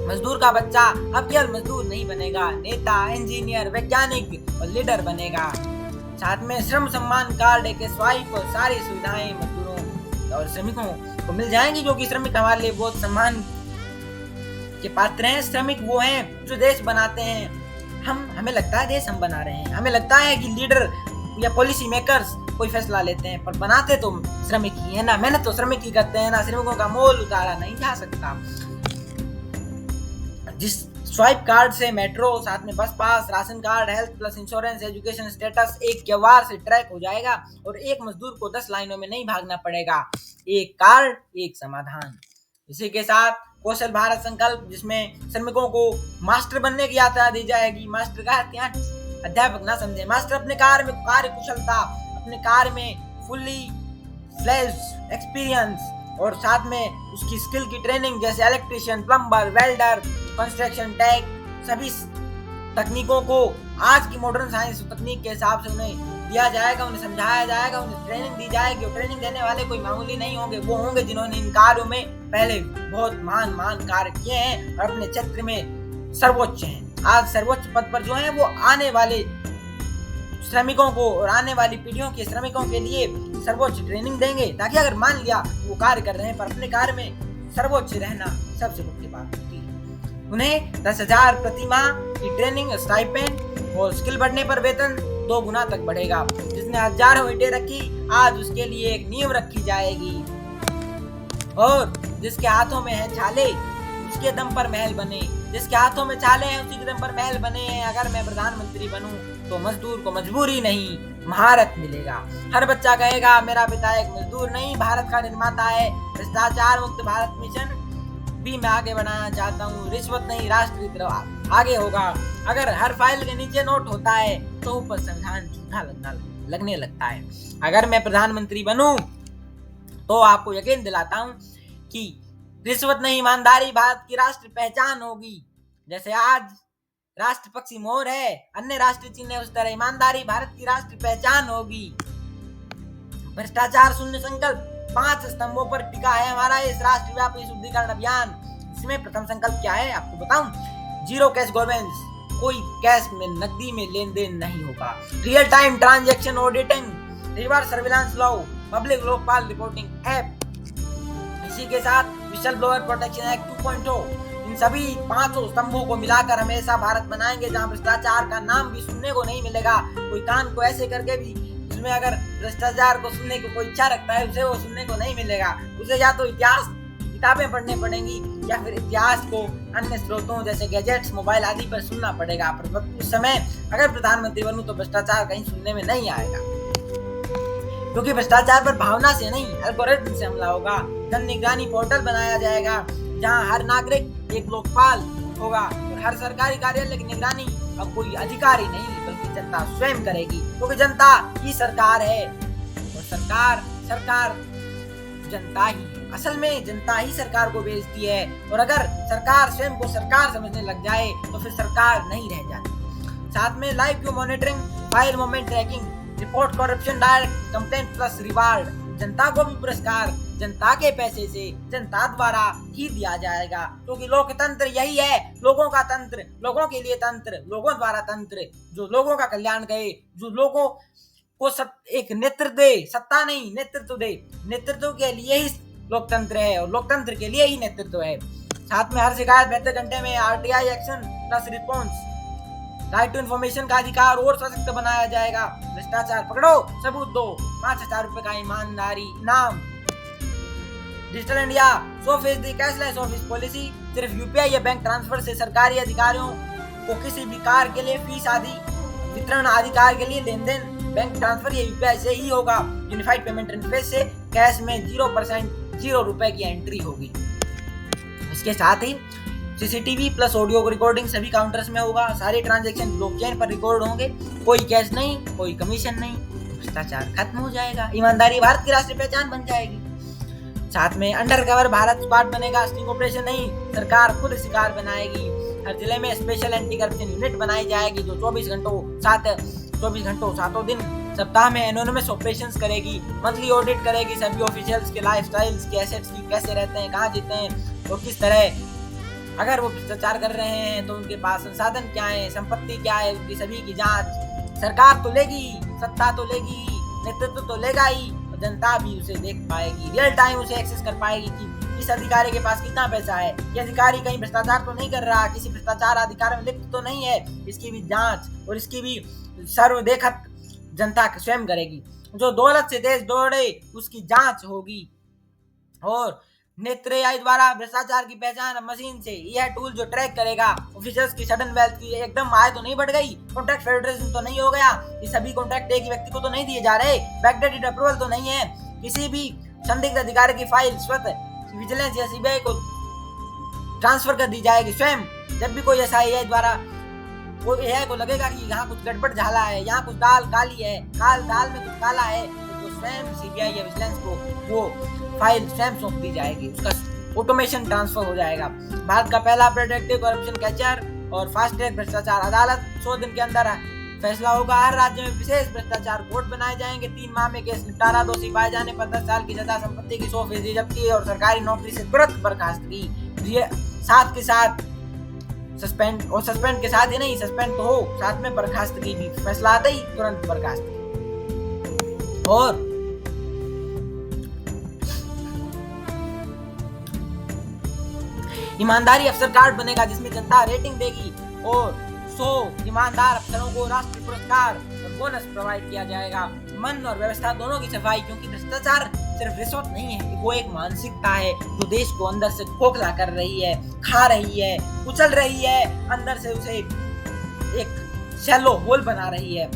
मजदूर का बच्चा अब केवल मजदूर नहीं बनेगा, नेता, इंजीनियर, वैज्ञानिक और लीडर बनेगा। साथ में श्रम सम्मान कार्ड, एक स्वाइप और सारी सुविधाएं मजदूरों और श्रमिकों को मिल जाएंगी, जो कि श्रमिक हमारे लिए बहुत सम्मान के पात्र हैं। श्रमिक वो हैं जो देश बनाते हैं। हमें लगता है देश हम बना रहे हैं, हमें लगता है कि लीडर या पॉलिसी मेकर्स कोई फैसला लेते हैं, पर बनाते तो श्रमिक ही है ना। मेहनत तो श्रमिक ही करते हैं ना। श्रमिकों का मोल उतारा नहीं जा सकता। जिस स्वाइप कार्ड से मेट्रो, साथ में bus pass, ration card, health plus insurance, education status एक क्यूआर से ट्रैक हो जाएगा और एक मजदूर को 10 लाइनों में नहीं भागना पड़ेगा। एक कार्ड एक समाधान। इसी के साथ कौशल भारत संकल्प, जिसमें श्रमिकों को मास्टर बनने की यात्रा दी जाएगी। मास्टर का क्या अध्यापक ना समझे, मास्टर अपने कार्य में कार्य कुशलता, अपने कार्य में फुल्ली फ्लेज्ड एक्सपीरियंस और साथ में उसकी स्किल की ट्रेनिंग, जैसे electrician, plumber, welder, construction tech, सभी तकनीकों को आज की मॉडर्न साइंस तकनीक के हिसाब से उन्हें दिया जाएगा, उन्हें समझाया जाएगा, उन्हें ट्रेनिंग दी जाएगी। और ट्रेनिंग देने वाले कोई मामूली नहीं होंगे, वो होंगे जिन्होंने इन कार्यों में पहले बहुत महान कार्य किए हैं और अपने क्षेत्र में सर्वोच्च हैं। आज सर्वोच्च पद पर जो है वो आने वाले श्रमिकों को और आने वाली पीढ़ियों के श्रमिकों के लिए सर्वोच्च ट्रेनिंग देंगे, ताकि अगर मान लिया वो कार्य कर रहे हैं पर अपने कार्य में सर्वोच्च रहना सबसे मुख्य बात होती है। उन्हें 10,000 प्रति माह की ट्रेनिंग स्टाइपेंड और स्किल बढ़ने पर वेतन 2 गुना तक बढ़ेगा। जिसने हजारों ईंटें रखी, आज उसके लिए एक नींव रखी जाएगी। और जिसके हाथों में है छाले, उसके दम पर महल बने। जिसके हाथों में छाले हैं उसी के दम पर महल बने हैं। अगर मैं प्रधानमंत्री बनूं तो मजदूर को मजबूरी नहीं, महारत मिलेगा। हर बच्चा कहेगा मेरा पिता एक मजदूर नहीं, भारत का निर्माता है। भ्रष्टाचार मुक्त भारत मिशन भी मैं आगे बढ़ाना चाहता हूँ। रिश्वत नहीं, राष्ट्र की तरफ आगे होगा। अगर हर फाइल के नीचे नोट होता है तो ऊपर संविधान झूठा लगने लगता है। अगर मैं प्रधानमंत्री बनूं तो आपको यकीन दिलाता हूँ कि रिश्वत नहीं, ईमानदारी भारत की राष्ट्र पहचान होगी। जैसे आज राष्ट्र पक्षी मोर है, अन्य राष्ट्रीय चिन्ह है, उस तरह ईमानदारी भारत की राष्ट्र पहचान होगी। भ्रष्टाचार शून्य संकल्प 5 स्तंभों पर टिका है हमारा इस राष्ट्रव्यापी शुद्धिकरण अभियान। इसमें प्रथम संकल्प क्या है आपको बताऊं? जीरो कैश गवर्नेंस, कोई कैश में नकदी में लेन देन नहीं होगा। Real time transaction auditing, reverse surveillance law, public Lokpal reporting app. इसी के साथ विशल ब्लोअर प्रोटेक्शन एक्ट 2.0। इन सभी 5 स्तंभों को मिलाकर हम ऐसा भारत बनाएंगे जहां भ्रष्टाचार का नाम भी सुनने को नहीं मिलेगा। कोई कान को ऐसे करके भी उसमें अगर भ्रष्टाचार को सुनने की कोई इच्छा रखता है उसे वो सुनने को नहीं मिलेगा। उसे या तो इतिहास किताबें पढ़ने पड़ेंगी या फिर इतिहास को अन्य स्रोतों जैसे गैजेट्स, मोबाइल आदि पर सुनना पड़ेगा। पर उस समय अगर प्रधानमंत्री बनूं तो भ्रष्टाचार कहीं सुनने में नहीं आएगा, क्योंकि भ्रष्टाचार पर भावना से नहीं एल्गोरिथम से हमला होगा। जन निगरानी पोर्टल बनाया जाएगा जहां हर नागरिक एक लोकपाल होगा और हर सरकारी कार्यालय की निगरानी अब कोई अधिकारी नहीं बल्कि जनता स्वयं करेगी, क्योंकि जनता ही सरकार है और सरकार जनता ही है। असल में जनता ही सरकार को भेजती है और अगर सरकार स्वयं को सरकार समझने लग जाए तो फिर सरकार नहीं रह जाती। साथ में live view monitoring, file movement tracking, report corruption direct complaint plus reward. जनता को भी पुरस्कार जनता के पैसे से जनता द्वारा ही दिया जाएगा, क्योंकि लोकतंत्र यही है, लोगों का तंत्र, लोगों के लिए तंत्र, लोगों द्वारा तंत्र, जो लोगों का कल्याण करे, जो लोगों को एक नेतृत्व दे, सत्ता नहीं नेतृत्व दे। नेतृत्व के लिए ही लोकतंत्र है और लोकतंत्र के लिए ही नेतृत्व है। साथ में हर शिकायत 72 घंटे में RTI action plus response. Right to information का अधिकार और सशक्त बनाया जाएगा। भ्रष्टाचार पकड़ो, सबूत दो, 5,000 रुपए का ईमानदारी इनाम। Digital India 100% cashless office policy, सिर्फ यूपीआई या बैंक ट्रांसफर से सरकारी अधिकारियों को किसी भी कार्य के लिए फीस आदि वितरण आदि कार्य के लिए लेन देन बैंक ट्रांसफर या यूपीआई से ही होगा। यूनिफाइड पेमेंट इंटरफेस से कैश में 0% 0 रुपए की एंट्री होगी। इसके साथ ही सीसीटीवी प्लस ऑडियो रिकॉर्डिंग सभी काउंटर्स में होगा। सारे ट्रांजैक्शन ब्लॉकचेन पर रिकॉर्ड होंगे, कोई कैश नहीं, कोई कमीशन नहीं। भ्रष्टाचार खत्म हो जाएगा, ईमानदारी भारत की राष्ट्रीय पहचान बन जाएगी। साथ में अंडर कवर भारत स्क्वाड बनेगा, स्टिंग ऑपरेशन नहीं, सरकार खुद शिकार बनाएगी। हर जिले में स्पेशल एंटी करप्शन यूनिट बनाई जाएगी जो 24 घंटों सातों दिन सप्ताह में एनोनिमस ऑपरेशंस करेगी। मंथली ऑडिट करेगी सभी ऑफिशियल्स के लाइफस्टाइल्स के, एसेट्स की, कैसे रहते हैं, कहाँ जीते हैं और किस तरह, अगर वो भ्रष्टाचार कर रहे हैं तो उनके पास संसाधन क्या है, संपत्ति क्या है, उनकी सभी की जांच सरकार तो लेगी, सत्ता तो लेगी, नेतृत्व तो लेगा ही, जनता भी उसे देख पाएगी, रियल टाइम उसे एक्सेस कर पाएगी कि इस अधिकारी के पास कितना पैसा है, ये अधिकारी कहीं भ्रष्टाचार तो नहीं कर रहा, किसी भ्रष्टाचार अधिकारी में लिप्त तो नहीं है। इसकी भी जांच और इसकी भी सर्वदेखत जनता स्वयं करेगी। जो दौलत से देश दौड़े उसकी जांच होगी और नेत्र एआई द्वारा भ्रष्टाचार की पहचान मशीन से। यह टूल जो ट्रैक करेगा ऑफिसर्स की सडन वेल्थ की, एकदम आय तो नहीं बढ़ गई, कॉन्ट्रैक्ट फेडरेशन तो नहीं हो गया, ये सभी कॉन्ट्रैक्ट एक व्यक्ति को तो नहीं दिए जा रहे, बैकडेटेड अप्रूवल तो नहीं है, किसी भी संदिग्ध अधिकारी की फाइल स्वतः विजिलेंस या सीबीआई को ट्रांसफर कर दी जाएगी। स्वयं जब भी कोई ऐसा एआई द्वारा वो एआई को लगेगा कि यहाँ कुछ गड़बड़ झाला है, यहाँ कुछ दाल काली है, दाल में कुछ काला है, तो स्वयं सीबीआई या विजिलेंस को वो फाइल स्वयं सौंप दी जाएगी, उसका ऑटोमेशन ट्रांसफर हो जाएगा। भारत का पहला प्रोटेक्टिव करप्शन कैचर और फास्ट ट्रैक भ्रष्टाचार अदालत 100 दिन के अंदर फैसला होगा। हर राज्य में विशेष भ्रष्टाचार कोर्ट बनाए जाएंगे। 3 माह में केस निपटारा, दोषी पाए जाने पर 10 साल की सजा, संपत्ति की 100% जब्ती और सरकारी नौकरी से तुरंत बर्खास्तगी। साथ के साथ सस्पेंड, और सस्पेंड के साथ ही नहीं, सस्पेंड तो हो, साथ में बर्खास्तगी भी, फैसला आते ही तुरंत बर्खास्तगी। और ईमानदारी अफसर कार्ड बनेगा जिसमें जनता रेटिंग देगी और 100 ईमानदार अफसरों को राष्ट्रीय पुरस्कार और बोनस प्रोवाइड किया जाएगा। मन और व्यवस्था दोनों की सफाई, क्योंकि भ्रष्टाचार सिर्फ रिश्वत नहीं है, वो एक मानसिकता है जो देश को अंदर से खोखला कर रही है, खा रही है, कुचल रही है, अंदर से उसे एक शैलो होल बना रही है,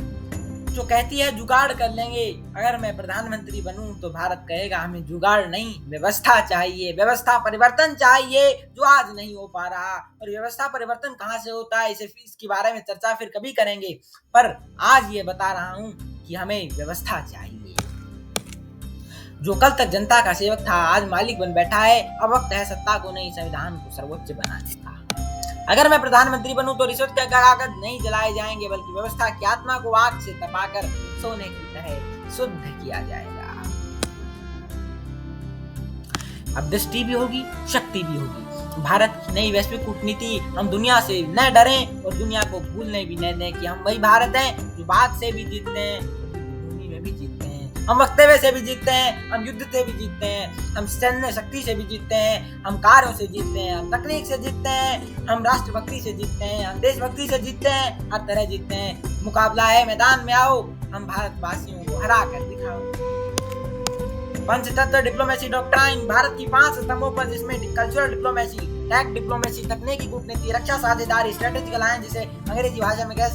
जो कहती है जुगाड़ कर लेंगे। अगर मैं प्रधानमंत्री बनूं तो भारत कहेगा हमें जुगाड़ नहीं, व्यवस्था चाहिए, व्यवस्था परिवर्तन चाहिए जो आज नहीं हो पा रहा। और व्यवस्था परिवर्तन कहां से होता है, इसके बारे में चर्चा फिर कभी करेंगे, पर आज ये बता रहा हूं कि हमें व्यवस्था चाहिए। जो कल तक जनता का सेवक था आज मालिक बन बैठा है। अब वक्त है सत्ता को नहीं, संविधान को सर्वोच्च बनाने का। अगर मैं प्रधानमंत्री बनूं तो रिश्वत के कागज नहीं जलाए जाएंगे, बल्कि व्यवस्था की आत्मा को आग से तपाकर सोने की तरह शुद्ध किया जाएगा। अब दृष्टि भी होगी, शक्ति भी होगी। भारत की नई वैश्विक कूटनीति, हम दुनिया से न डरें और दुनिया को भूलने भी न दें कि हम वही भारत हैं जो बात से भी जीतते हैं, भूमि में भी जीतते हैं, हम वक्तव्य से भी जीतते हैं, हम युद्ध से भी जीतते हैं, हम सैन्य शक्ति से भी जीतते हैं, हम कार्यों से जीतते हैं, हम तकनीक से जीतते हैं, हम राष्ट्रभक्ति से जीतते हैं, हम देशभक्ति से जीतते हैं, हर तरह जीतते हैं। मुकाबला है, मैदान में आओ, हम भारतवासियों को हरा कर दिखाओ। पंचतत्व डिप्लोमेसी डॉक्ट्राइन, भारत की 5 स्तंभों पर, जिसमें कल्चरल डिप्लोमेसी, टैक्ट डिप्लोमेसी, तकनीकी कूटनीति, रक्षा साझेदारी, स्ट्रेटेजिक अलायंस, जिसे अंग्रेजी भाषा में कह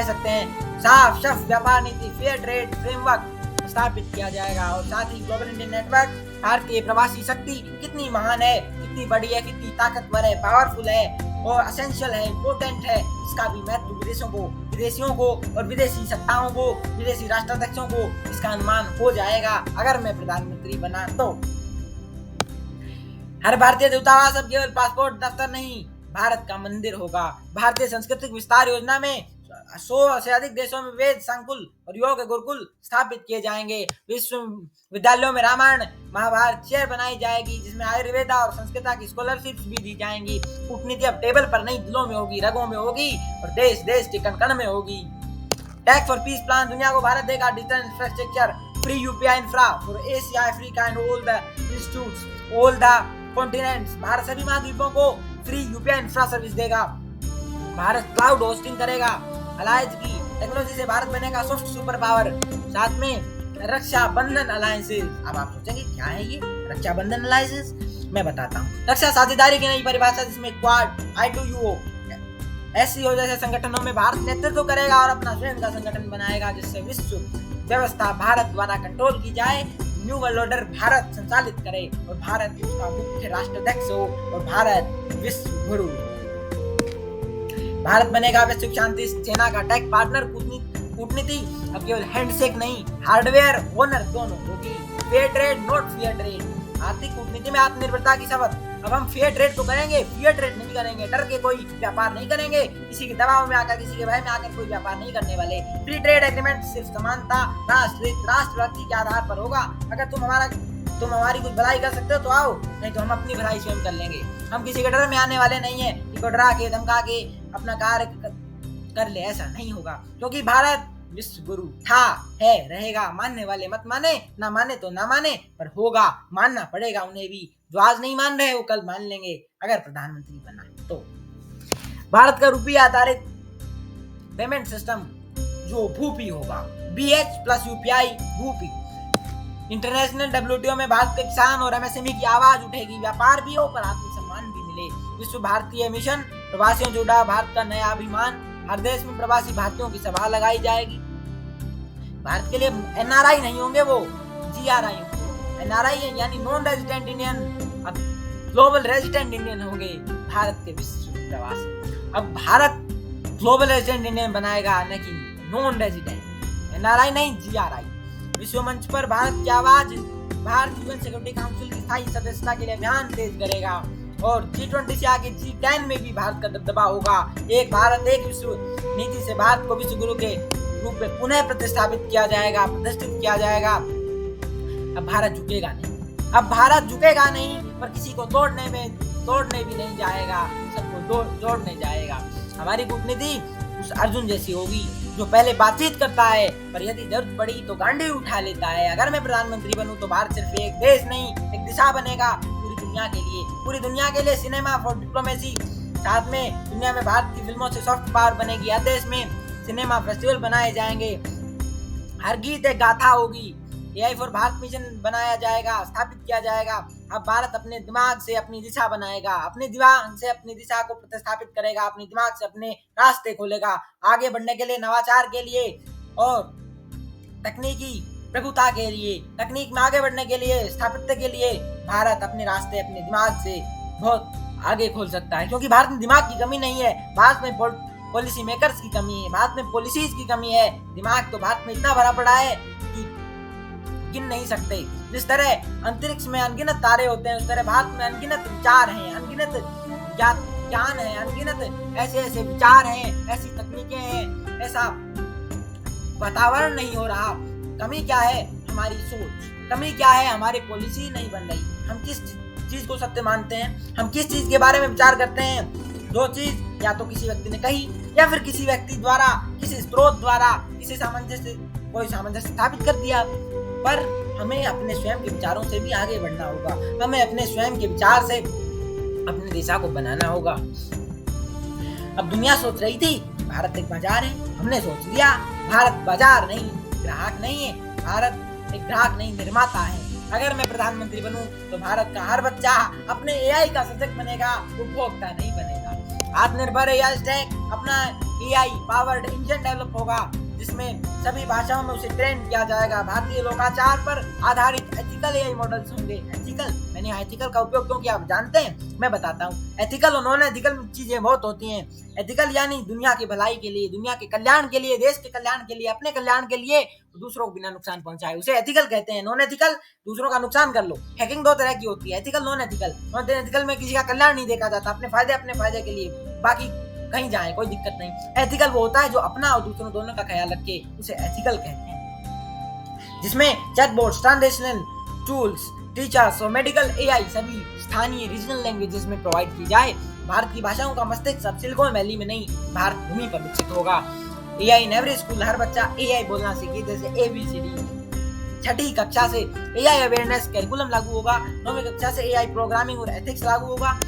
सकते हैं साफ शफ व्यापार नीति, फेयर ट्रेड फ्रेमवर्क स्थापित किया जाएगा। और साथ ही ग्लोबल इंडियन नेटवर्क, भारतीय प्रवासी शक्ति कितनी महान है, कितनी बड़ी है, कितनी ताकतवर है, पावरफुल है और असेंशियल है, इम्पोर्टेंट है, इसका भी महत्व विदेशियों को और विदेशी सत्ताओं को, विदेशी राष्ट्राध्यक्षों को इसका अनुमान हो जाएगा अगर मैं प्रधानमंत्री बना तो। हर भारतीय दूतावास अब केवल पासपोर्ट दफ्तर नहीं, भारत का मंदिर होगा। भारतीय सांस्कृतिक विस्तार योजना में 100 से अधिक देशों में वेद संकुल और योग गुरुकुल स्थापित किए जाएंगे। विश्वविद्यालयों में रामायण महाभारत चेयर बनाई जाएगी, जिसमें आयुर्वेदा और संस्कृत की स्कॉलरशिप्स भी दी जाएंगी। कूटनीति अब टेबल पर नहीं, दिलों में होगी, रगों में होगी और देश के कण कण में होगी। टैक्स फॉर पीस प्लान, दुनिया को भारत देगा digital infrastructure, free UPI infra for Asia, Africa and all the institutes, all the continents. Bharat सभी महाद्वीपों को फ्री यूपीआई इंफ्रा सर्विस देगा। भारत क्लाउड होस्टिंग करेगा। अलायंस की टेक्नोलॉजी से भारत बनेगा सॉफ्ट सुपर पावर। साथ में रक्षा बंधन अलायंसेस। अब आप सोचेंगे क्या है ये रक्षा बंधन अलायंसेस, मैं बताता हूँ। रक्षा साझेदारी की नई परिभाषा, जिसमें क्वाड, I2UO, SCO जैसे संगठनों में भारत नेतृत्व करेगा और अपना स्वयं का संगठन बनाएगा, जिससे विश्व व्यवस्था भारत द्वारा कंट्रोल की जाए। न्यू वर्ल्ड ऑर्डर भारत संचालित करे और भारत उसका मुख्य राष्ट्राध्यक्ष हो और भारत विश्व गुरु। भारत बनेगा वैश्विक शांति सेना का टेक पार्टनर। कूटनीति अब केवल हैंडशेक नहीं, हार्डवेयर ओनर दोनों होगी। Fair trade not fair trade. आर्थिक कूटनीति में आत्मनिर्भरता की शपथ। अब हम फेयर ट्रेड तो करेंगे, फेयर ट्रेड नहीं करेंगे। डर के कोई व्यापार नहीं करेंगे, किसी के दबाव में आकर, किसी के भय में आकर कोई व्यापार नहीं करने वाले। फ्री ट्रेड एग्रीमेंट सिर्फ समानता, राष्ट्रभक्ति के आधार पर होगा। अगर तुम हमारी कुछ भलाई कर सकते हो तो आओ, नहीं तो हम अपनी भलाई स्वयं कर लेंगे। हम किसी के डर में आने वाले नहीं है कि डरा के धमका के अपना कार्य कर ले, ऐसा नहीं होगा। क्योंकि भारत विश्व गुरु था, है, रहेगा। मानने वाले मत माने, ना माने तो ना माने, पर होगा, मानना पड़ेगा उन्हें भी। जो आज नहीं मान रहे वो कल मान लेंगे अगर प्रधानमंत्री बना तो। भारत का रुपया आधारित पेमेंट सिस्टम जो भूपी होगा, BH plus UPI Bhupi. International WTO में भारत के किसान और MSME की आवाज उठेगी, व्यापार भी हो पर आत्मसम्मान भी मिले। विश्व भारतीय मिशन, प्रवासियों जुड़ा भारत का नया अभिमान, हर देश में प्रवासी भारतीयों की सभा लगाई जाएगी। भारत के लिए NRI नहीं होंगे, वो GRI होंगे। NRI यानी नॉन रेजिडेंट इंडियन, अब ग्लोबल रेजिडेंट इंडियन होंगे भारत के विश्व प्रवासी। अब भारत ग्लोबल रेजिडेंट इंडियन बनाएगा, न कि नॉन रेजिडेंट। NRI नहीं, GRI। विश्व मंच पर भारत की आवाज, भारत UN सिक्योरिटी काउंसिल की स्थायी सदस्यता के लिए अभियान तेज करेगा और G20 से आगे G10 में भी भारत का दबदबा होगा। एक भारत एक विश्व नीति से भारत को विश्व गुरु के रूप में पुनः प्रतिष्ठित किया जाएगा। अब भारत झुकेगा नहीं, अब भारत झुकेगा नहीं, पर किसी को तोड़ने भी नहीं जाएगा, सबको जोड़ने जाएगा। हमारी कूटनीति उस अर्जुन जैसी होगी जो पहले बातचीत करता है पर यदि जरूरत पड़ी तो गांडी उठा लेता है। अगर मैं प्रधानमंत्री बनूं तो भारत सिर्फ एक देश नहीं, एक दिशा बनेगा पूरी दुनिया के लिए सिनेमा फॉर डिप्लोमेसी। साथ में दुनिया में भारत की फिल्मों से सॉफ्ट पावर बनेगी। हर देश में सिनेमा फेस्टिवल बनाए जाएंगे, हर गीत एक गाथा होगी। AI फॉर भारत मिशन बनाया जाएगा, स्थापित किया जाएगा। अब भारत अपने दिमाग से अपनी दिशा बनाएगा, अपने दिमाग से अपनी दिशा को प्रतिस्थापित करेगा, अपने दिमाग से अपने रास्ते खोलेगा आगे बढ़ने के लिए, नवाचार के लिए और तकनीकी प्रभुता के लिए, तकनीक में आगे बढ़ने के लिए, स्थापित्व के लिए भारत अपने रास्ते अपने दिमाग से बहुत आगे खोल सकता है। क्योंकि भारत में दिमाग की कमी नहीं है, भारत में पॉलिसी मेकर्स की कमी है, भारत में पॉलिसीज की कमी है। दिमाग तो भारत में इतना भरा पड़ा है कि गिन नहीं सकते। जिस तरह अंतरिक्ष में अनगिनत तारे होते हैं, उस तरह भारत में अनगिनत विचार हैं, अनगिनत ज्ञान है, अनगिनत ऐसे विचार हैं, ऐसी तकनीकें हैं, ऐसा वातावरण नहीं हो रहा। कमी क्या है? हमारी सोच। कमी क्या है? हमारी पॉलिसी नहीं बन रही। हम किस चीज को सत्य मानते हैं, हम किस चीज के बारे में विचार करते हैं। जो चीज या तो किसी व्यक्ति ने कही या फिर किसी व्यक्ति द्वारा, किसी स्रोत द्वारा कोई सामंजस्य स्थापित कर दिया, पर हमें अपने स्वयं के विचारों से भी आगे बढ़ना होगा। हमें अपने स्वयं के विचार से अपनी दिशा को बनाना होगा। अब दुनिया सोच रही थी भारत एक बाजार है, हमने सोच लिया भारत बाजार नहीं, ग्राहक नहीं है, भारत एक ग्राहक नहीं, निर्माता है। अगर मैं प्रधानमंत्री बनूं तो भारत का हर बच्चा अपने AI का सशक्त बनेगा, उपभोक्ता नहीं बनेगा। आत्मनिर्भर AI स्टैक अपना AI पावर्ड इंजन डेवलप होगा, जिसमें सभी भाषाओं में उसे ट्रेन किया जाएगा। भारतीय लोकाचार पर आधारित एथिकल AI मॉडल्स होंगे। मैंने एथिकल का उपयोग क्यों किया आप जानते हैं? मैं बताता हूँ। एथिकल और नॉन एथिकल चीजें बहुत होती हैं। एथिकल यानी दुनिया की भलाई के लिए, दुनिया के कल्याण के लिए, देश के कल्याण के लिए, अपने कल्याण के लिए, दूसरों को बिना नुकसान पहुंचाए, उसे एथिकल कहते हैं। नॉन एथिकल दूसरों का नुकसान कर लो। हैकिंग दो तरह की होती है, ethical non ethical. Non ethical में किसी का कल्याण नहीं देखा जाता, अपने फायदे के लिए, बाकी कहीं जाए कोई दिक्कत नहीं। एथिकल वो होता है जो अपना और दूसरों दोनों का ख्याल रखे, उसे एथिकल कहते हैं। जिसमें चैटबॉट्स, ट्रांसलेशनल टूल्स, टीचर्स और मेडिकल AI सभी स्थानीय रीजनल लैंग्वेजेस में प्रोवाइड की जाए। भारत की भाषाओं का मस्तिष्क सब सिलिकॉन वैली में नहीं, भारत भूमि पर विकसित होगा। AI इन एवरी स्कूल, हर बच्चा AI बोलना सीखे, जैसे ABCD। छठी कक्षा से AI अवेयरनेस कैरिकुलम लागू होगा। 9वीं कक्षा से AI प्रोग्रामिंग और एथिक्स लागू होगा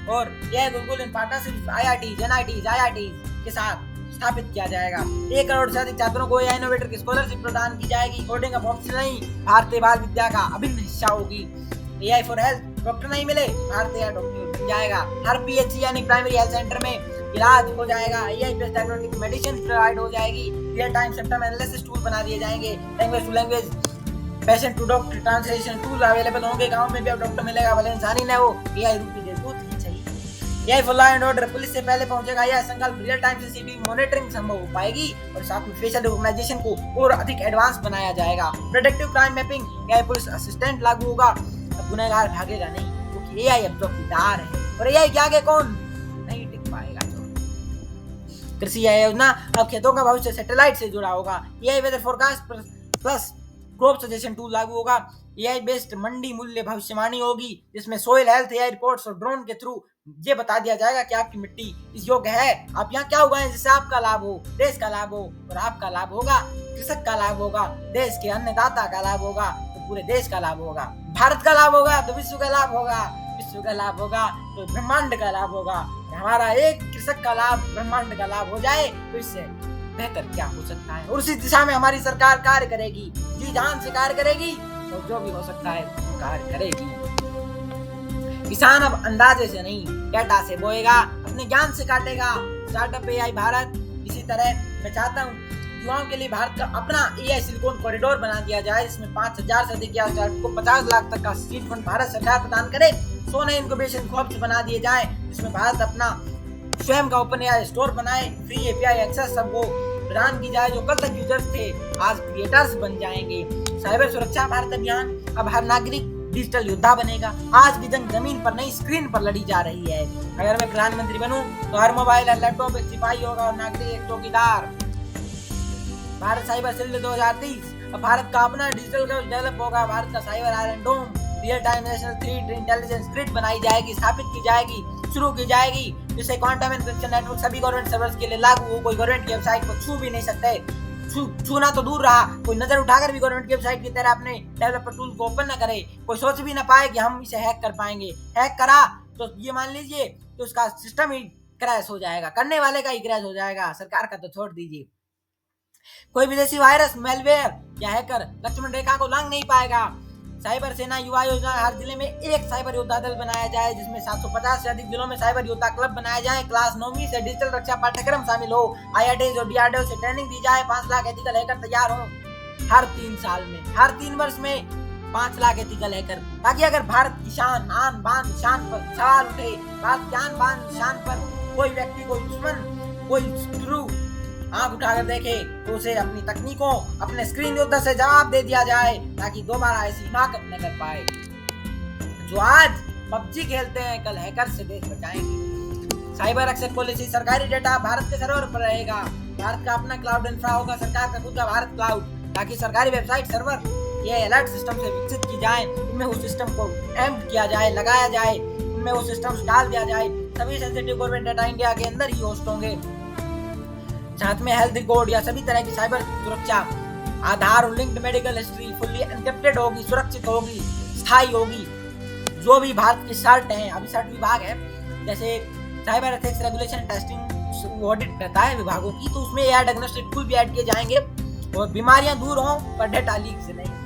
और AI Gurukul in partnership IITs, NITs, IITs के साथ स्थापित किया जाएगा। 1 करोड़ से अधिक छात्रों को AI इनोवेटर की स्कॉलरशिप प्रदान की जाएगी। कोडिंग अब ऑप्शन नहीं, भारतीय बाल विद्या का अभिन्न हिस्सा होगी। AI फॉर हेल्थ, डॉक्टर नहीं मिले, भारतीय डॉक्टर बन जाएगा। हर PHC यानी प्राइमरी हेल्थ सेंटर में इलाज हो जाएगा। AI based diagnostic medicine provide हो जाएगी। Real time symptom analysis tool बना दिए जाएंगे। Language to language, patient to doctor translation tool available होंगे। गाँव में भी अब डॉक्टर मिलेगा, भले इंसानी न हो। AI रूप की जरूरत नहीं चाहिए। AI for law and order, police से पहले पहुंचेगा यह संकल्प। रियल टाइम CCTV मॉनिटरिंग संभव हो पाएगी और साथ में फेशियल रिकॉग्निशन को और अधिक एडवांस बनाया जाएगा। Productive crime mapping, AI police assistant लागू होगा। अब गुनहगार भागेगा नहीं, क्योंकि AI अब चौकीदार है और AI के आगे कौन नहीं टिक पाएगा। कृषि AI योजना, अब खेतों का भविष्य सैटेलाइट से जुड़ा होगा। AI weather forecast plus crop suggestion tool लागू होगा। AI बेस्ड मंडी मूल्य भविष्यवाणी होगी, जिसमें सोइल हेल्थ AI रिपोर्ट्स और ड्रोन के थ्रू ये बता दिया जाएगा कि आपकी मिट्टी इस योग्य है, आप यहाँ क्या उगाएं जिससे आपका लाभ हो, देश का लाभ हो। और आपका लाभ होगा, कृषक का लाभ होगा, देश के अन्नदाता का लाभ होगा तो पूरे देश का लाभ होगा। भारत का लाभ होगा तो विश्व का लाभ होगा, विश्व का लाभ होगा तो ब्रह्मांड का लाभ होगा। हमारा एक कृषक का लाभ ब्रह्मांड का लाभ हो जाए तो इससे बेहतर क्या हो सकता है। और उसी दिशा में हमारी सरकार कार्य करेगी, जी जान से कार्य करेगी, और जो भी हो सकता है कार्य करेगी। किसान अब अंदाजे से नहीं डेटा से बोएगा, अपने ज्ञान से काटेगा। Startup AI Bharat. इसी तरह मैं चाहता हूँ युवाओं के लिए भारत का अपना एआई सिलिकॉन कॉरिडोर बना दिया जाए, जिसमें 5000 से अधिक स्टार्टअप को 50 लाख तक का सीड फंड भारत सरकार प्रदान करे। 100 नए इनक्यूबेशन हब्स बना दिए जाए, जिसमें भारत अपना स्वयं का ओपन एआई स्टोर बनाए। फ्री एपीआई एक्सेस सबको प्रदान की जाए, जो कल तक यूजर्स थे आज क्रिएटर्स बन जाएंगे। साइबर सुरक्षा भारत अभियान। अब हर नागरिक डिजिटल योद्धा बनेगा। आज की जंग जमीन पर नहीं स्क्रीन पर लड़ी जा रही है। अगर मैं प्रधानमंत्री बनूं तो हर मोबाइल और लैपटॉप एक सिपाही होगा और नागरिक एक चौकीदार। Bharat cyber shield 2030। अब भारत का अपना डिजिटल डेवलप होगा। भारत का cyber iron dome, real time national threat intelligence grid बनाई जाएगी, स्थापित की जाएगी, शुरू की जाएगी, जिससे क्वांटम एन्क्रिप्शन नेटवर्क सभी गवर्नमेंट सर्वर्स के लिए लागू हो। कोई गवर्नमेंट की वेबसाइट को छू भी नहीं सकते। छूना तो दूर रहा, कोई नजर उठाकर भी गवर्नमेंट की वेबसाइट की तरह अपने डेवलपर टूल को ओपन न करे। कोई सोच भी ना पाए कि हम इसे हैक कर पाएंगे। हैक करा तो ये मान लीजिए कि उसका सिस्टम ही क्रैश हो जाएगा, करने वाले का ही क्रैश हो जाएगा, सरकार का तो छोड़ दीजिए। कोई विदेशी वायरस, मेलवेयर या हैकर लक्ष्मण रेखा को लांघ नहीं पाएगा। साइबर सेना युवा योजना। हर जिले में एक साइबर योद्धा दल बनाया जाए, जिसमें 750 से अधिक जिलों में साइबर योद्धा क्लब बनाया जाए। क्लास 9वीं से डिजिटल रक्षा पाठ्यक्रम शामिल हो। आईआईटी और डीआरडीओ से ट्रेनिंग दी जाए। 5 लाख एथिकल हैकर तैयार हो हर 3 साल में, हर 3 वर्ष में 5 लाख एथिकल हैकर, ताकि अगर भारत की शान, आन बान शान पर सवाल उठे, भारत की आन बान शान पर कोई व्यक्ति, कोई दुश्मन, कोई शत्रु आंख उठाकर देखे तो उसे अपनी तकनीकों, अपने स्क्रीन योद्धा से जवाब दे दिया जाए, ताकि दोबारा ऐसी हिमाकत न कर पाए। जो आज पबजी खेलते हैं कल हैकर से देश बचाएंगे। Cyber access policy. सरकारी डेटा भारत के सर्वर पर रहेगा। भारत का अपना क्लाउड इंफ्रा होगा, सरकार का खुद का भारत क्लाउड, ताकि सरकारी वेबसाइट सर्वर ये अलर्ट सिस्टम से विकसित की जाए। उनमें उस सिस्टम को एम्प्ट किया जाए, लगाया जाए, उनमें उस सिस्टम डाल दिया जाए। सभी सेंसिटिव गवर्नमेंट डेटा इंडिया के अंदर ही होस्ट होंगे। साथ में हेल्थ रिकॉर्ड या सभी तरह की साइबर सुरक्षा, आधार और linked medical history fully encrypted होगी, सुरक्षित होगी, स्थायी होगी। जो भी भारत की सर्ट है, अभी सर्ट विभाग है, जैसे cyber ethics regulation testing audit रहता है विभागों की, तो उसमें एआई डायग्नोस्टिक टूल भी ऐड किए जाएंगे और बीमारियां दूर हों पर डेटा लीक से नहीं।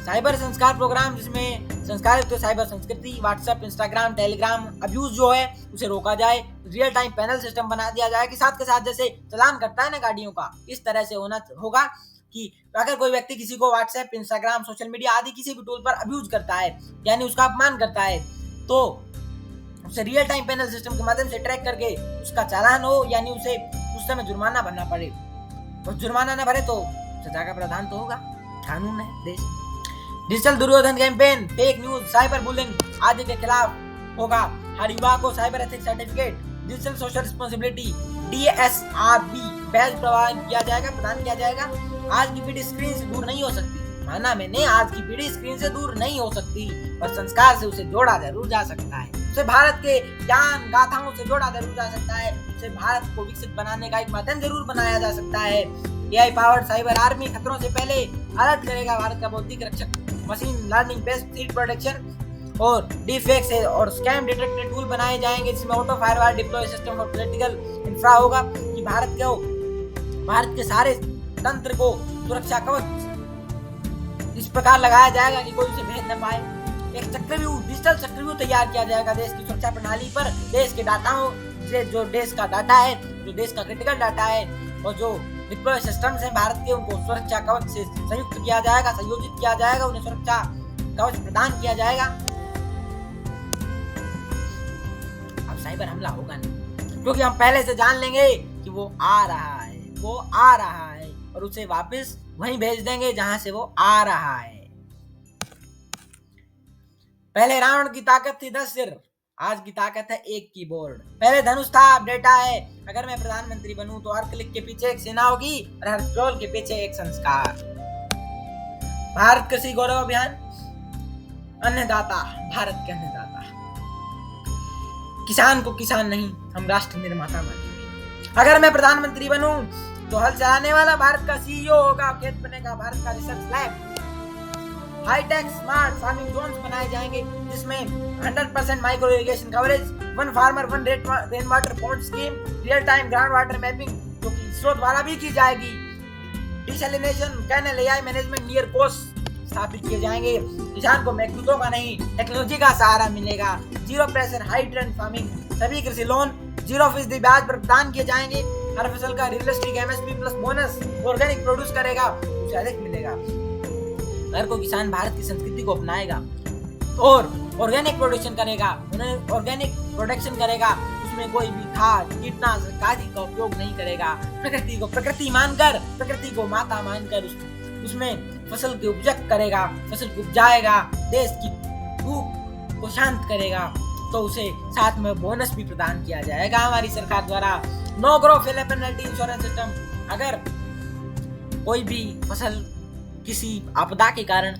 साइबर संस्कार प्रोग्राम, जिसमें संस्कारित साइबर संस्कृति, व्हाट्सएप, इंस्टाग्राम, टेलीग्राम अब्यूज जो है उसे रोका जाए। रियल टाइम पैनल सिस्टम बना दिया जाए कि साथ के साथ जैसे चालान करता है ना गाड़ियों का, इस तरह से होना होगा कि अगर कोई व्यक्ति किसी को व्हाट्सएप, इंस्टाग्राम, सोशल मीडिया आदि किसी भी टूल पर अब्यूज करता है, यानी उसका अपमान करता है, तो उसे रियल टाइम पैनल सिस्टम के माध्यम से ट्रैक करके उसका चालान हो, यानी उसे उस समय जुर्माना भरना पड़े। और जुर्माना न भरे तो सजा का प्रावधान तो होगा, कानून है देश। Digital Duryodhan campaign, fake news, cyber bullying आदि के खिलाफ होगा। हर युवा को cyber ethics certificate, digital social responsibility DSRB badge प्रदान किया जाएगा। आज की पीढ़ी स्क्रीन से दूर नहीं हो सकती, माना मैंने, आज की पीढ़ी स्क्रीन से दूर नहीं हो सकती, पर संस्कार से उसे जोड़ा जरूर जा सकता है। उसे भारत के ज्ञान गाथाओं से जोड़ा जरूर जा सकता है। उसे भारत को विकसित बनाने का एक माध्यम जरूर बनाया जा सकता है। AI पावर्ड साइबर आर्मी खतरों से पहले अलर्ट करेगा भारत का बौद्धिक रक्षक। Machine learning based threat protection और डीफेक्ट से और स्कैम डिटेक्टर टूल बनाए जाएंगे, जिसमें ऑटो फायरवॉल डिप्लॉय सिस्टम और पॉलिटिकल इंफ्रा होगा कि भारत के सारे तंत्र को सुरक्षा कवच इस प्रकार लगाया जाएगा कि कोई उसे भेद न पाए। एक चक्रव्यूह, डिजिटल चक्रव्यूह तैयार किया जाएगा देश की सुरक्षा प्रणाली पर। देश के डाटाओं से, जो देश का डाटा है, जो देश का क्रिटिकल डाटा है और जो डिप्लॉय सिस्टम्स हैं भारत के, उनको सुरक्षा कवच से संयुक्त किया जाएगा, संयोजित किया जाएगा, उन्हें सुरक्षा कवच प्रदान किया जाएगा। अब साइबर हमला होगा नहीं, क्योंकि हम पहले से जान लेंगे कि वो आ रहा है और उसे वापस वहीं भेज देंगे जहां से वो आ रहा है। पहले रावण की ताकत थी 10 सिर, आज की ताकत है एक कीबोर्ड। पहले धनुष था, अब डेटा है। अगर मैं प्रधानमंत्री बनूं तो हर क्लिक के पीछे एक सेना होगी और हर स्क्रॉल के पीछे एक संस्कार। भारत कृषि गौरव अभियान, अन्नदाता, भारत के अन्नदाता। किसान को किसान नहीं, हम राष्ट्र निर्माता मानेंगे। अगर मैं प्रधानमंत्री बनूं तो हल चलाने वाला भारत का CEO होगा, खेत बनेगा भारत का research lab. Hitech smart farming zones बनाए जाएंगे, जिसमें 100% micro irrigation coverage, 1 farmer 1 rain water pond scheme, real time ground water mapping जो कि इसरो द्वारा भी की जाएगी, desalination, canal AI management near coast स्थापित किए जाएंगे। किसान को मजदूरों का नहीं टेक्नोलॉजी का सहारा मिलेगा। Zero pressure high trend farming, सभी कृषि लोन 0% ब्याज पर प्रदान किए जाएंगे। हर फसल का realistic MSP plus bonus organic produce करेगा उसे अधिक मिलेगा। अगर कोई किसान भारत की संस्कृति को अपनाएगा और ऑर्गेनिक प्रोडक्शन करेगा, ऑर्गेनिक प्रोडक्शन करेगा, उसमें कोई भी खाद कीटनाशक आदि का उपयोग नहीं करेगा, प्रकृति को प्रकृति मानकर, प्रकृति को माता मानकर उसमें फसल की उपज करेगा, फसल को उपजाएगा, देश की भूख को शांत करेगा, तो उसे साथ में बोनस भी प्रदान किया जाएगा हमारी सरकार द्वारा। Know grow failure penalty insurance system, अगर कोई भी फसल किसी आपदा के कारण,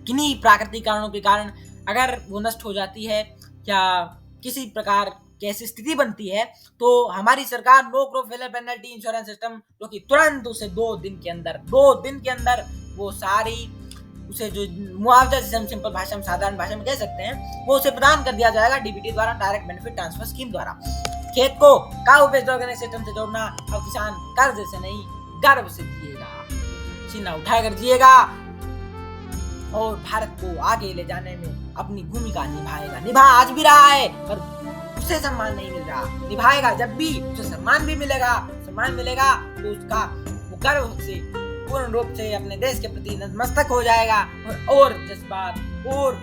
किन्हीं प्राकृतिक कारणों के कारण अगर वो नष्ट हो जाती है या किसी प्रकार की ऐसी स्थिति बनती है, तो हमारी सरकार know grow failure penalty insurance system, जो कि तुरंत उसे 2 दिन के अंदर वो सारी उसे जो मुआवजा, जिसे हम सिंपल भाषा में, साधारण भाषा में कह सकते हैं, वो उसे प्रदान कर दिया जाएगा DBT द्वारा, डायरेक्ट बेनिफिट ट्रांसफर स्कीम द्वारा। खेत को काऊ बेस्ड ऑर्गेनिक सिस्टम से जोड़ना, अब किसान कर्ज से नहीं गर्व से जिएगा, सीना उठाकर जिएगा और भारत को आगे ले जाने में अपनी भूमिका निभा आज भी रहा है, पर उसे सम्मान नहीं मिल रहा। निभाएगा जब भी उसे सम्मान मिलेगा तो उसका वो गर्व से पूर्ण रूप से अपने देश के प्रति नतमस्तक हो जाएगा और जज्बात और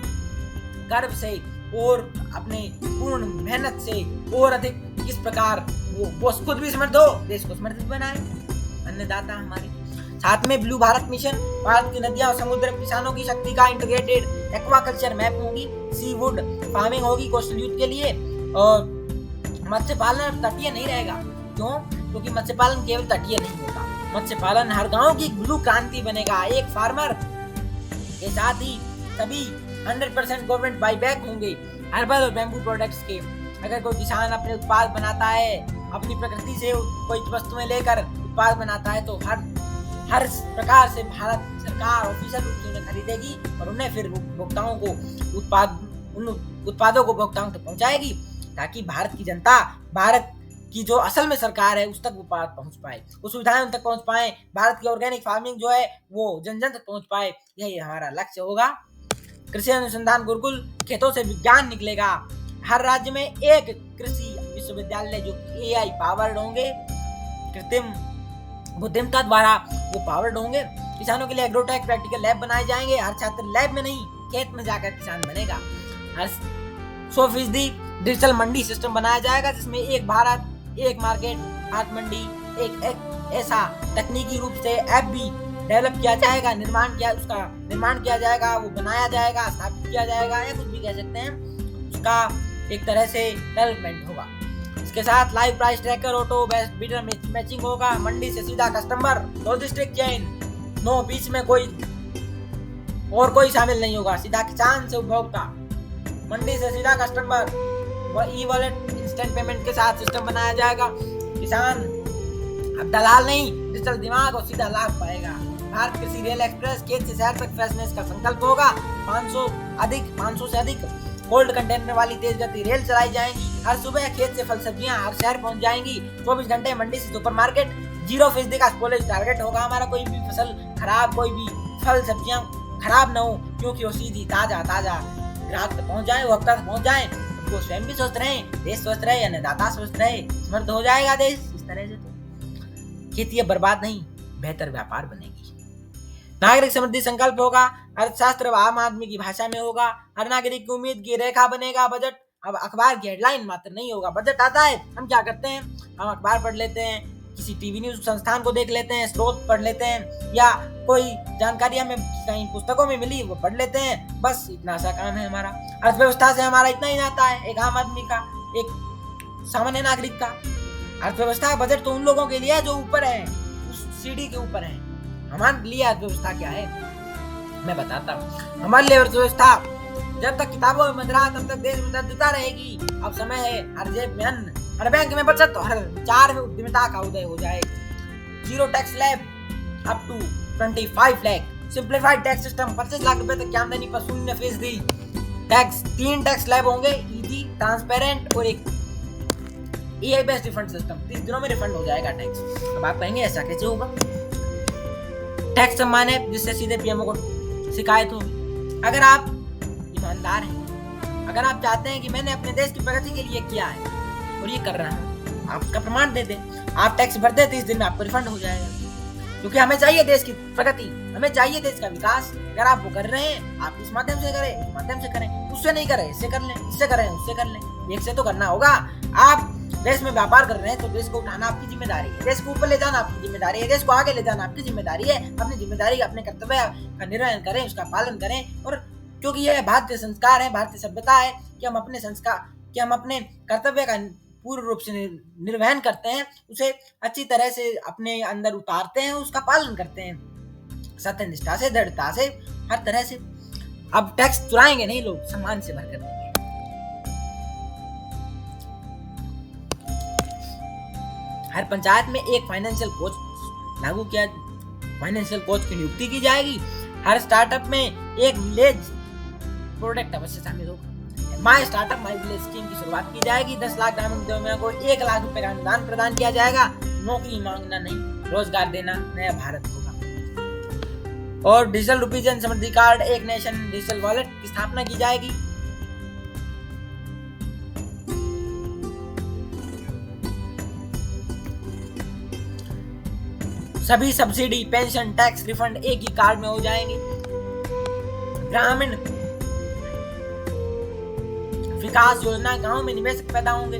गर्व से और अपने पूर्ण मेहनत से और अधिक इस प्रकार वो खुद भी समर्थ हो, देश को समर्थित बनाए। अन्नदाता हमारे साथ में ब्लू भारत मिशन, भारत की नदियां और समुद्र किसानों की शक्ति का इंटीग्रेटेड एक्वाकल्चर मैप होगी, सी वुड फार्मिंग होगी कोस्टल यूथ के लिए, और मत्स्य पालन तटीय नहीं रहेगा। क्यों? क्योंकि मत्स्य पालन केवल तटीय नहीं होगा, मत्स्य पालन हर गांव की ब्लू क्रांति बनेगा। एक फार्मर के साथ ही सभी 100% गवर्नमेंट बाईबैक होंगे हर्बल और बैम्बू प्रोडक्ट्स के। अगर कोई किसान अपने उत्पाद बनाता है, अपनी प्रकृति से कोई वस्तुएं लेकर उत्पाद बनाता है, तो हर प्रकार से भारत सरकार ऑफिशियल रूप से उन्हें खरीदेगी और उन्हें फिर उपभोक्ताओं को उन उत्पादों को उपभोक्ताओं तक पहुंचाएगी, ताकि भारत की जनता, भारत की जो असल में सरकार है, उस तक वो पहुंच पाए, वो सुविधाएं उन तक पहुंच पाए, भारत की ऑर्गेनिक फार्मिंग जो है वो जन जन तक पहुंच पाए। यही हमारा लक्ष्य होगा। कृषि अनुसंधान गुरुकुल, खेतों से विज्ञान निकलेगा। हर राज्य में एक कृषि विश्वविद्यालय जो AI पावर्ड होंगे, कृत्रिम बुद्धिमत्ता द्वारा वो पावर्ड होंगे। किसानों के लिए एग्रोटेक प्रैक्टिकल लैब बनाए जाएंगे। हर छात्र लैब में नहीं, खेत में जाकर किसान बनेगा। हर 100% डिजिटल मंडी सिस्टम बनाया जाएगा, जिसमें एक भारत एक मार्केट, भारत मंडी, एक ऐसा तकनीकी रूप से ऐप भी डेवलप किया जाएगा, उसका निर्माण किया जाएगा, वो बनाया जाएगा, स्थापित किया जाएगा, या कुछ भी कह सकते हैं, उसका एक तरह से डेवलपमेंट होगा। इसके साथ live price tracker, auto best bidder matching होगा, मंडी से सीधा कस्टमर, लॉजिस्टिक चेन, नो बीच में कोई शामिल नहीं होगा, सीधा किसान से उपभोक्ता, मंडी से सीधा कस्टमर, ई-वॉलेट इंस्टेंट पेमेंट के साथ सिस्टम बनाया जाएगा। किसान अब दलाल नहीं, डिजिटल दिमाग और सीधा लाभ पाएगा। भारत कृषि रेल एक्सप्रेस, खेत से शहर तक फ्रेशनेस का संकल्प होगा। 500 से अधिक कोल्ड कंटेनर वाली तेज गति रेल चलाई जाएंगी। हर सुबह खेत से फल सब्जियां हर शहर पहुंच जाएंगी। 24 घंटे मंडी से सुपरमार्केट। 0% का स्पॉलेज टारगेट होगा हमारा। कोई भी फसल खराब, कोई भी फल सब्जियां खराब ना हो, क्योंकि वो सीधी ताजा ग्राहक तक पहुंच जाए, वो हफ्ता तक पहुंच जाए। वो स्वयं भी स्वस्थ रहे, देश स्वस्थ रहे, अन्नदाता स्वस्थ रहे, समृद्ध हो जाएगा देश। इस तरह से तो खेती अब बर्बाद नहीं, बेहतर व्यापार बनेगी। नागरिक समृद्धि संकल्प होगा। अर्थशास्त्र आम आदमी की भाषा में होगा। हर नागरिक की उम्मीद की रेखा बनेगा बजट। अब अखबार की हेडलाइन मात्र नहीं होगा। बजट आता है, हम क्या करते हैं, हम अखबार पढ़ लेते हैं, किसी टीवी न्यूज संस्थान को देख लेते हैं, स्रोत पढ़ लेते हैं, या कोई जानकारी हमें कहीं पुस्तकों में मिली वो पढ़ लेते हैं, बस इतना सा काम है हमारा। अर्थव्यवस्था से हमारा इतना ही नाता है, एक आम आदमी का, एक सामान्य नागरिक का। अर्थव्यवस्था बजट तो उन लोगों के लिए है जो ऊपर है, उस सीढ़ी के ऊपर है। हमारे लिए अर्थव्यवस्था क्या है मैं बताता हूँ। हमारे लिए अर्थव्यवस्था, जब तक किताबों में मत रहा तब तक देश में दरिद्रता रहेगी। अब समय है हर जेब में अन्न, हर बैंक में बचत, हर विचार में उद्यमिता का उदय हो जाए। Zero tax slab up to 25 lakh. Simplified tax system, 25 lakh रुपए तक की आमदनी पर 0% टैक्स। 3 टैक्स स्लैब होंगे, इजी, ट्रांसपेरेंट और एक EI बेस्ड रिफंड सिस्टम। 30 दिनों में रिफंड हो जाएगा टैक्स। अब आप कहेंगे ऐसा कैसे होगा? टैक्स सम्मान है जिससे सीधे पीएमओ को शिकायत होगी। अगर आप ईमानदार हैं, अगर आप चाहते हैं कि मैंने अपने देश की प्रगति के लिए किया है और ये कर रहा हूँ, आप उसका प्रमाण दे दें। आप टैक्स भर दें 30 दिन में आपको रिफंड हो जाएगा, क्योंकि हमें चाहिए देश की प्रगति, हमें चाहिए देश का विकास। अगर आप वो कर रहे हैं, आप इस माध्यम से करें, इस माध्यम से करें, उससे नहीं करें इससे कर लें, इससे करें उससे कर लें, एक से तो करना होगा। आप देश में व्यापार कर रहे हैं तो देश को उठाना आपकी जिम्मेदारी है, देश को ऊपर ले जाना आपकी जिम्मेदारी है, देश को आगे ले जाना आपकी जिम्मेदारी है। अपनी जिम्मेदारी, अपने कर्तव्य का निर्वहन करें, उसका पालन करें। और क्योंकि यह भारतीय संस्कार है, भारतीय सभ्यता है कि हम अपने संस्कार, कि हम अपने कर्तव्य का पूर्ण रूप से निर्वहन करते हैं, उसे अच्छी तरह से अपने अंदर उतारते हैं, उसका पालन करते हैं सत्यनिष्ठा से, दृढ़ता से, हर तरह से। अब टैक्स चुराएंगे नहीं लोग, सम्मान से भरकर देंगे। हर पंचायत में एक फाइनेंशियल कोच लागू किया, फाइनेंशियल कोच की नियुक्ति की जाएगी। हर स्टार्टअप में एक विलेज प्रोडक्ट अवश्य शामिल होगा। My startup my village scheme की शुरुआत की जाएगी। 10 लाख ग्रामीण उद्यमियों को 1 लाख रुपए का अनुदान प्रदान किया जाएगा। नौकरी मांगना नहीं, रोजगार देना नया भारत होगा। और डिजिटल रुपी जन समृद्धि कार्ड, एक नेशन डिजिटल वॉलेट की स्थापना की जाएगी। सभी सब्सिडी, पेंशन, टैक्स रिफंड एक ही कार्ड में हो जाएंगे। ग्रामीण विकास योजना, गांव में निवेशक पैदा होंगे।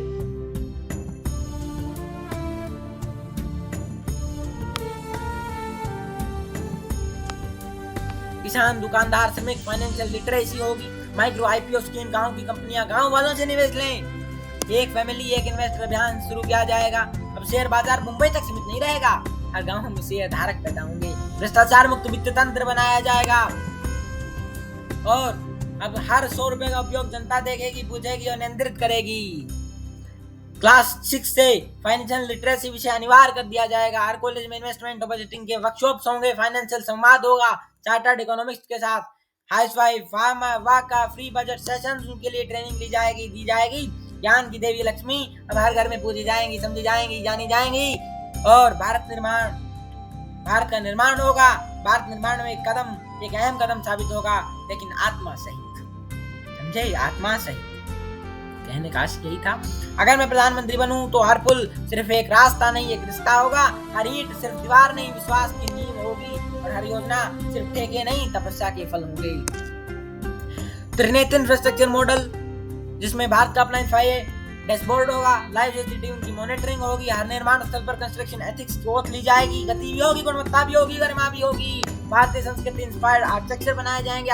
किसान, दुकानदार समेत फाइनेंशियल लिटरेसी होगी। माइक्रो आईपीओ स्कीम, गांव की कंपनियां गांव वालों से निवेश लें। एक फैमिली एक इन्वेस्टर अभियान शुरू किया जाएगा। अब शेयर बाजार मुंबई तक सीमित नहीं रहेगा, हर गांव में शेयर धारक पैदा होंगे। भ्रष्टाचार मुक्त वित्त तंत्र बनाया जाएगा। और अब हर 100 रुपए का उपयोग जनता देखेगी, पूछेगी और नियंत्रित करेगी। क्लास 6 से फाइनेंशियल लिटरेसी विषय अनिवार्य कर दिया जाएगा। हर कॉलेज में इन्वेस्टमेंट और बजटिंग के वर्कशॉप्स होंगे। फाइनेंशियल संवाद होगा चार्टर्ड इकोनॉमिस्ट के साथ। हाउसवाइफ, फार्मर, वाका फ्री बजट सेशंस, उनके लिए ट्रेनिंग दी जाएगी। ज्ञान की देवी लक्ष्मी अब हर घर में पूजी जाएंगी, समझी जाएंगी, जानी जाएंगी। और भारत का निर्माण होगा। भारत निर्माण में एक अहम कदम साबित होगा, लेकिन आत्मा सहित। समझे, आत्मा सहित। कहने का यही था। अगर मैं प्रधानमंत्री बनूं तो हर पुल सिर्फ एक रास्ता नहीं, एक रिश्ता होगा। हर ईंट सिर्फ दीवार नहीं, विश्वास की नींव होगी। और हर योजना सिर्फ ठेके नहीं, तपस्या के फल होंगे। त्रिनेत्र इंफ्रास्ट्रक्चर मॉडल, जिसमें भारत का अपना डैशबोर्ड होगा। लाइव सीसीटीवी उनकी मॉनिटरिंग होगी। हर निर्माण स्थल पर कंस्ट्रक्शन एथिक्स की ओथ ली जाएगी। गति भी होगी, गुणवत्ता भी होगी, गरिमा भी होगी। भारतीय संस्कृति इंस्पायर्ड आर्किटेक्चर बनाए जाएंगे।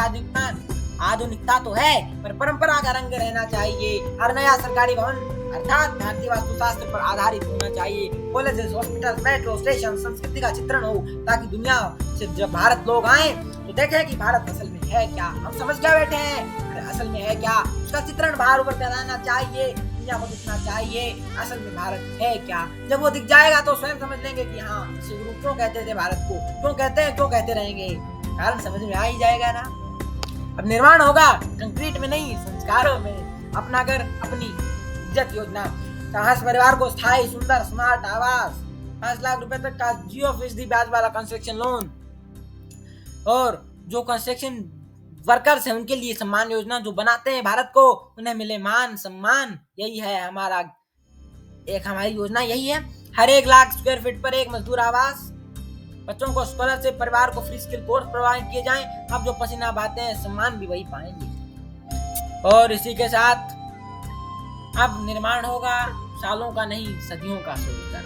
आधुनिकता तो है, पर परंपरा का रंग रहना चाहिए। हर नया सरकारी भवन अर्थात भारतीय वास्तुशास्त्र पर आधारित होना चाहिए। कॉलेजेस, हॉस्पिटल, मेट्रो स्टेशन संस्कृति का चित्रण हो, ताकि दुनिया से जब भारत लोग आए तो देखें कि भारत असल में है क्या। हम समझ क्या बैठे हैं, असल में है क्या, उसका चित्रण बाहर ऊपर कराना चाहिए, दुनिया को दिखना चाहिए असल में भारत है क्या। जब वो दिख जाएगा तो स्वयं समझ लेंगे कि हाँ, शुरू क्यों कहते थे भारत को, क्यों कहते रहेंगे, कारण समझ में आ ही जाएगा ना। अब निर्माण होगा कंक्रीट में नहीं, संस्कारों में। अपना घर, अपनी इज्जत योजना। साहस परिवार को स्थायी, सुंदर, स्मार्ट आवास। 5 लाख रुपए तक का 0% ब्याज वाला कंस्ट्रक्शन लोन। और जो कंस्ट्रक्शन वर्कर्स हैं उनके लिए सम्मान योजना, जो बनाते हैं भारत को, उन्हें मिले मान सम्मान। यही है हमारी योजना यही है। हर 1 लाख स्क्वायर फीट पर एक मजदूर आवास। बच्चों को स्कॉलरशिप, परिवार को फ्री स्किल कोर्स प्रोवाइड किए जाएं। अब जो पसीना बहाते हैं सम्मान भी वही पाएंगे। और इसी के साथ अब निर्माण होगा सालों का नहीं, सदियों का सोचकर।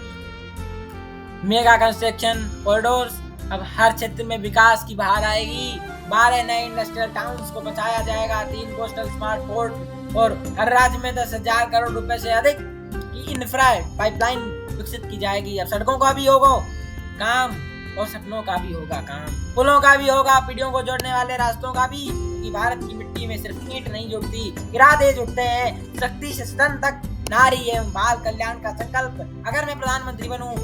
मेगा कंस्ट्रक्शन कॉरिडोर्स, अब हर क्षेत्र में विकास की बहार आएगी। 12 नए इंडस्ट्रियल टाउन्स को बचाया जाएगा। 3 कोस्टल स्मार्ट पोर्ट। और हर राज्य में 10,000 करोड़ रुपए से अधिक की इंफ्रा पाइपलाइन विकसित की जाएगी। अब सड़कों का भी होगा काम और सपनों का भी होगा काम। पुलों का भी होगा, पीढ़ियों को जोड़ने वाले रास्तों का भी। कि भारत की मिट्टी में सिर्फ ईंट नहीं जुड़ती, इरादे जुड़ते हैं। शक्ति से सदन तक, नारी एवं बाल कल्याण का संकल्प। अगर मैं प्रधानमंत्री बनूं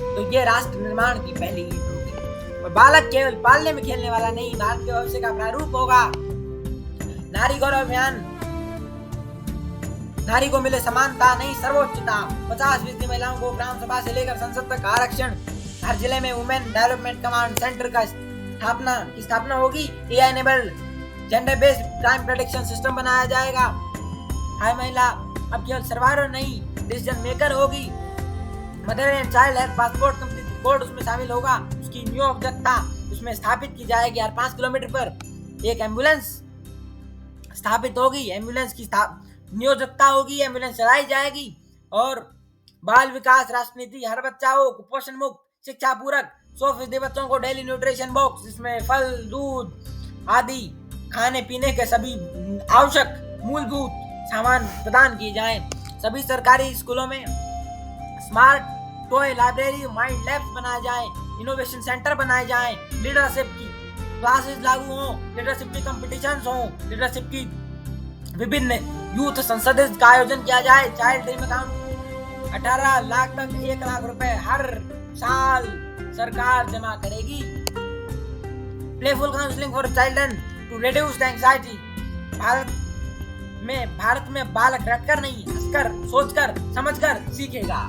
तो ये राष्ट्र निर्माण की पहली ईंट होगी। और बालक केवल पालने में खेलने वाला नहीं, भारत के भविष्य का प्रारूप होगा। नारी गौरव अभियान, नारी को मिले समानता नहीं सर्वोच्चता। 50% महिलाओं को ग्राम सभा से लेकर संसद तक आरक्षण। हर जिले में वुमेन डेवलपमेंट कमांड सेंटर का स्थापना होगी। AI enabled gender based crime prediction system बनाया जाएगा। हर महिला अब केवल सर्वाइवर नहीं डिसीजन मेकर होगी। Mother and child health passport complete report उसमें शामिल होगा। उसकी नियोजकता उसमें स्थापित की जाएगी। हर 5 किलोमीटर पर एक एम्बुलेंस स्थापित होगी। एम्बुलेंस की नियोजकता होगी। एम्बुलेंस चलाई जाएगी। और बाल विकास राष्ट्र नीति, हर बच्चा हो कुपोषण मुक्त शिक्षा पूरक 100% बच्चों को डेली न्यूट्रिशन बॉक्स जिसमें फल दूध आदि खाने पीने के सभी आवश्यक मूलभूत सामान प्रदान किए जाएं। सभी सरकारी स्कूलों में smart toy library mind labs बनाए जाएं। इनोवेशन सेंटर बनाए जाएं। लीडरशिप की क्लासेस लागू हों। लीडरशिप की कंपटीशंस हों। लीडरशिप की विभिन्न यूथ संसद का आयोजन किया जाए। चाइल्ड ड्रीम अकाउंट 18 लाख तक 1 लाख रुपए हर साल सरकार जमा करेगी। Playful counselling for children to reduce the anxiety. Bharat में बालक रटकर नहीं हंसकर सोचकर समझकर सीखेगा।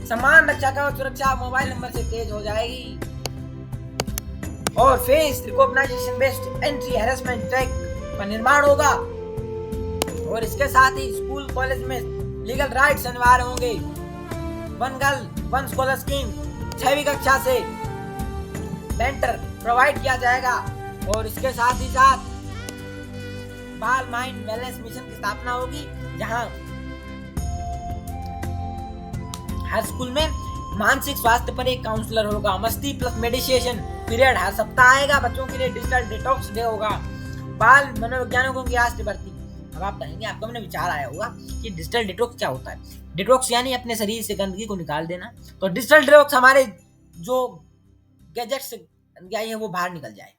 समान रक्षा का सुरक्षा मोबाइल नंबर से तेज हो जाएगी। और face recognization based anti harassment track का निर्माण होगा। और इसके साथ ही स्कूल कॉलेज में लीगल राइट्स अनिवार्य होंगे। One girl one scholar scheme 6वीं कक्षा से मेंटर प्रोवाइड किया जाएगा। और इसके साथ ही साथ बाल माइंड वेलनेस मिशन की स्थापना होगी, जहां हर स्कूल में मानसिक स्वास्थ्य पर एक काउंसलर होगा। मस्ती प्लस मेडिटेशन पीरियड हर सप्ताह आएगा। बच्चों के लिए डिजिटल डिटॉक्स डे होगा। बाल मनोवैज्ञानिकों की राष्ट्रीय भर्ती। अब आप कहेंगे, आपको मैंने विचार आया होगा कि डिजिटल डिटॉक्स क्या होता है। डिटॉक्स यानी अपने शरीर से गंदगी को निकाल देना। तो डिजिटल डिटॉक्स हमारे जो गैजेट्स है वो बाहर निकल जाए।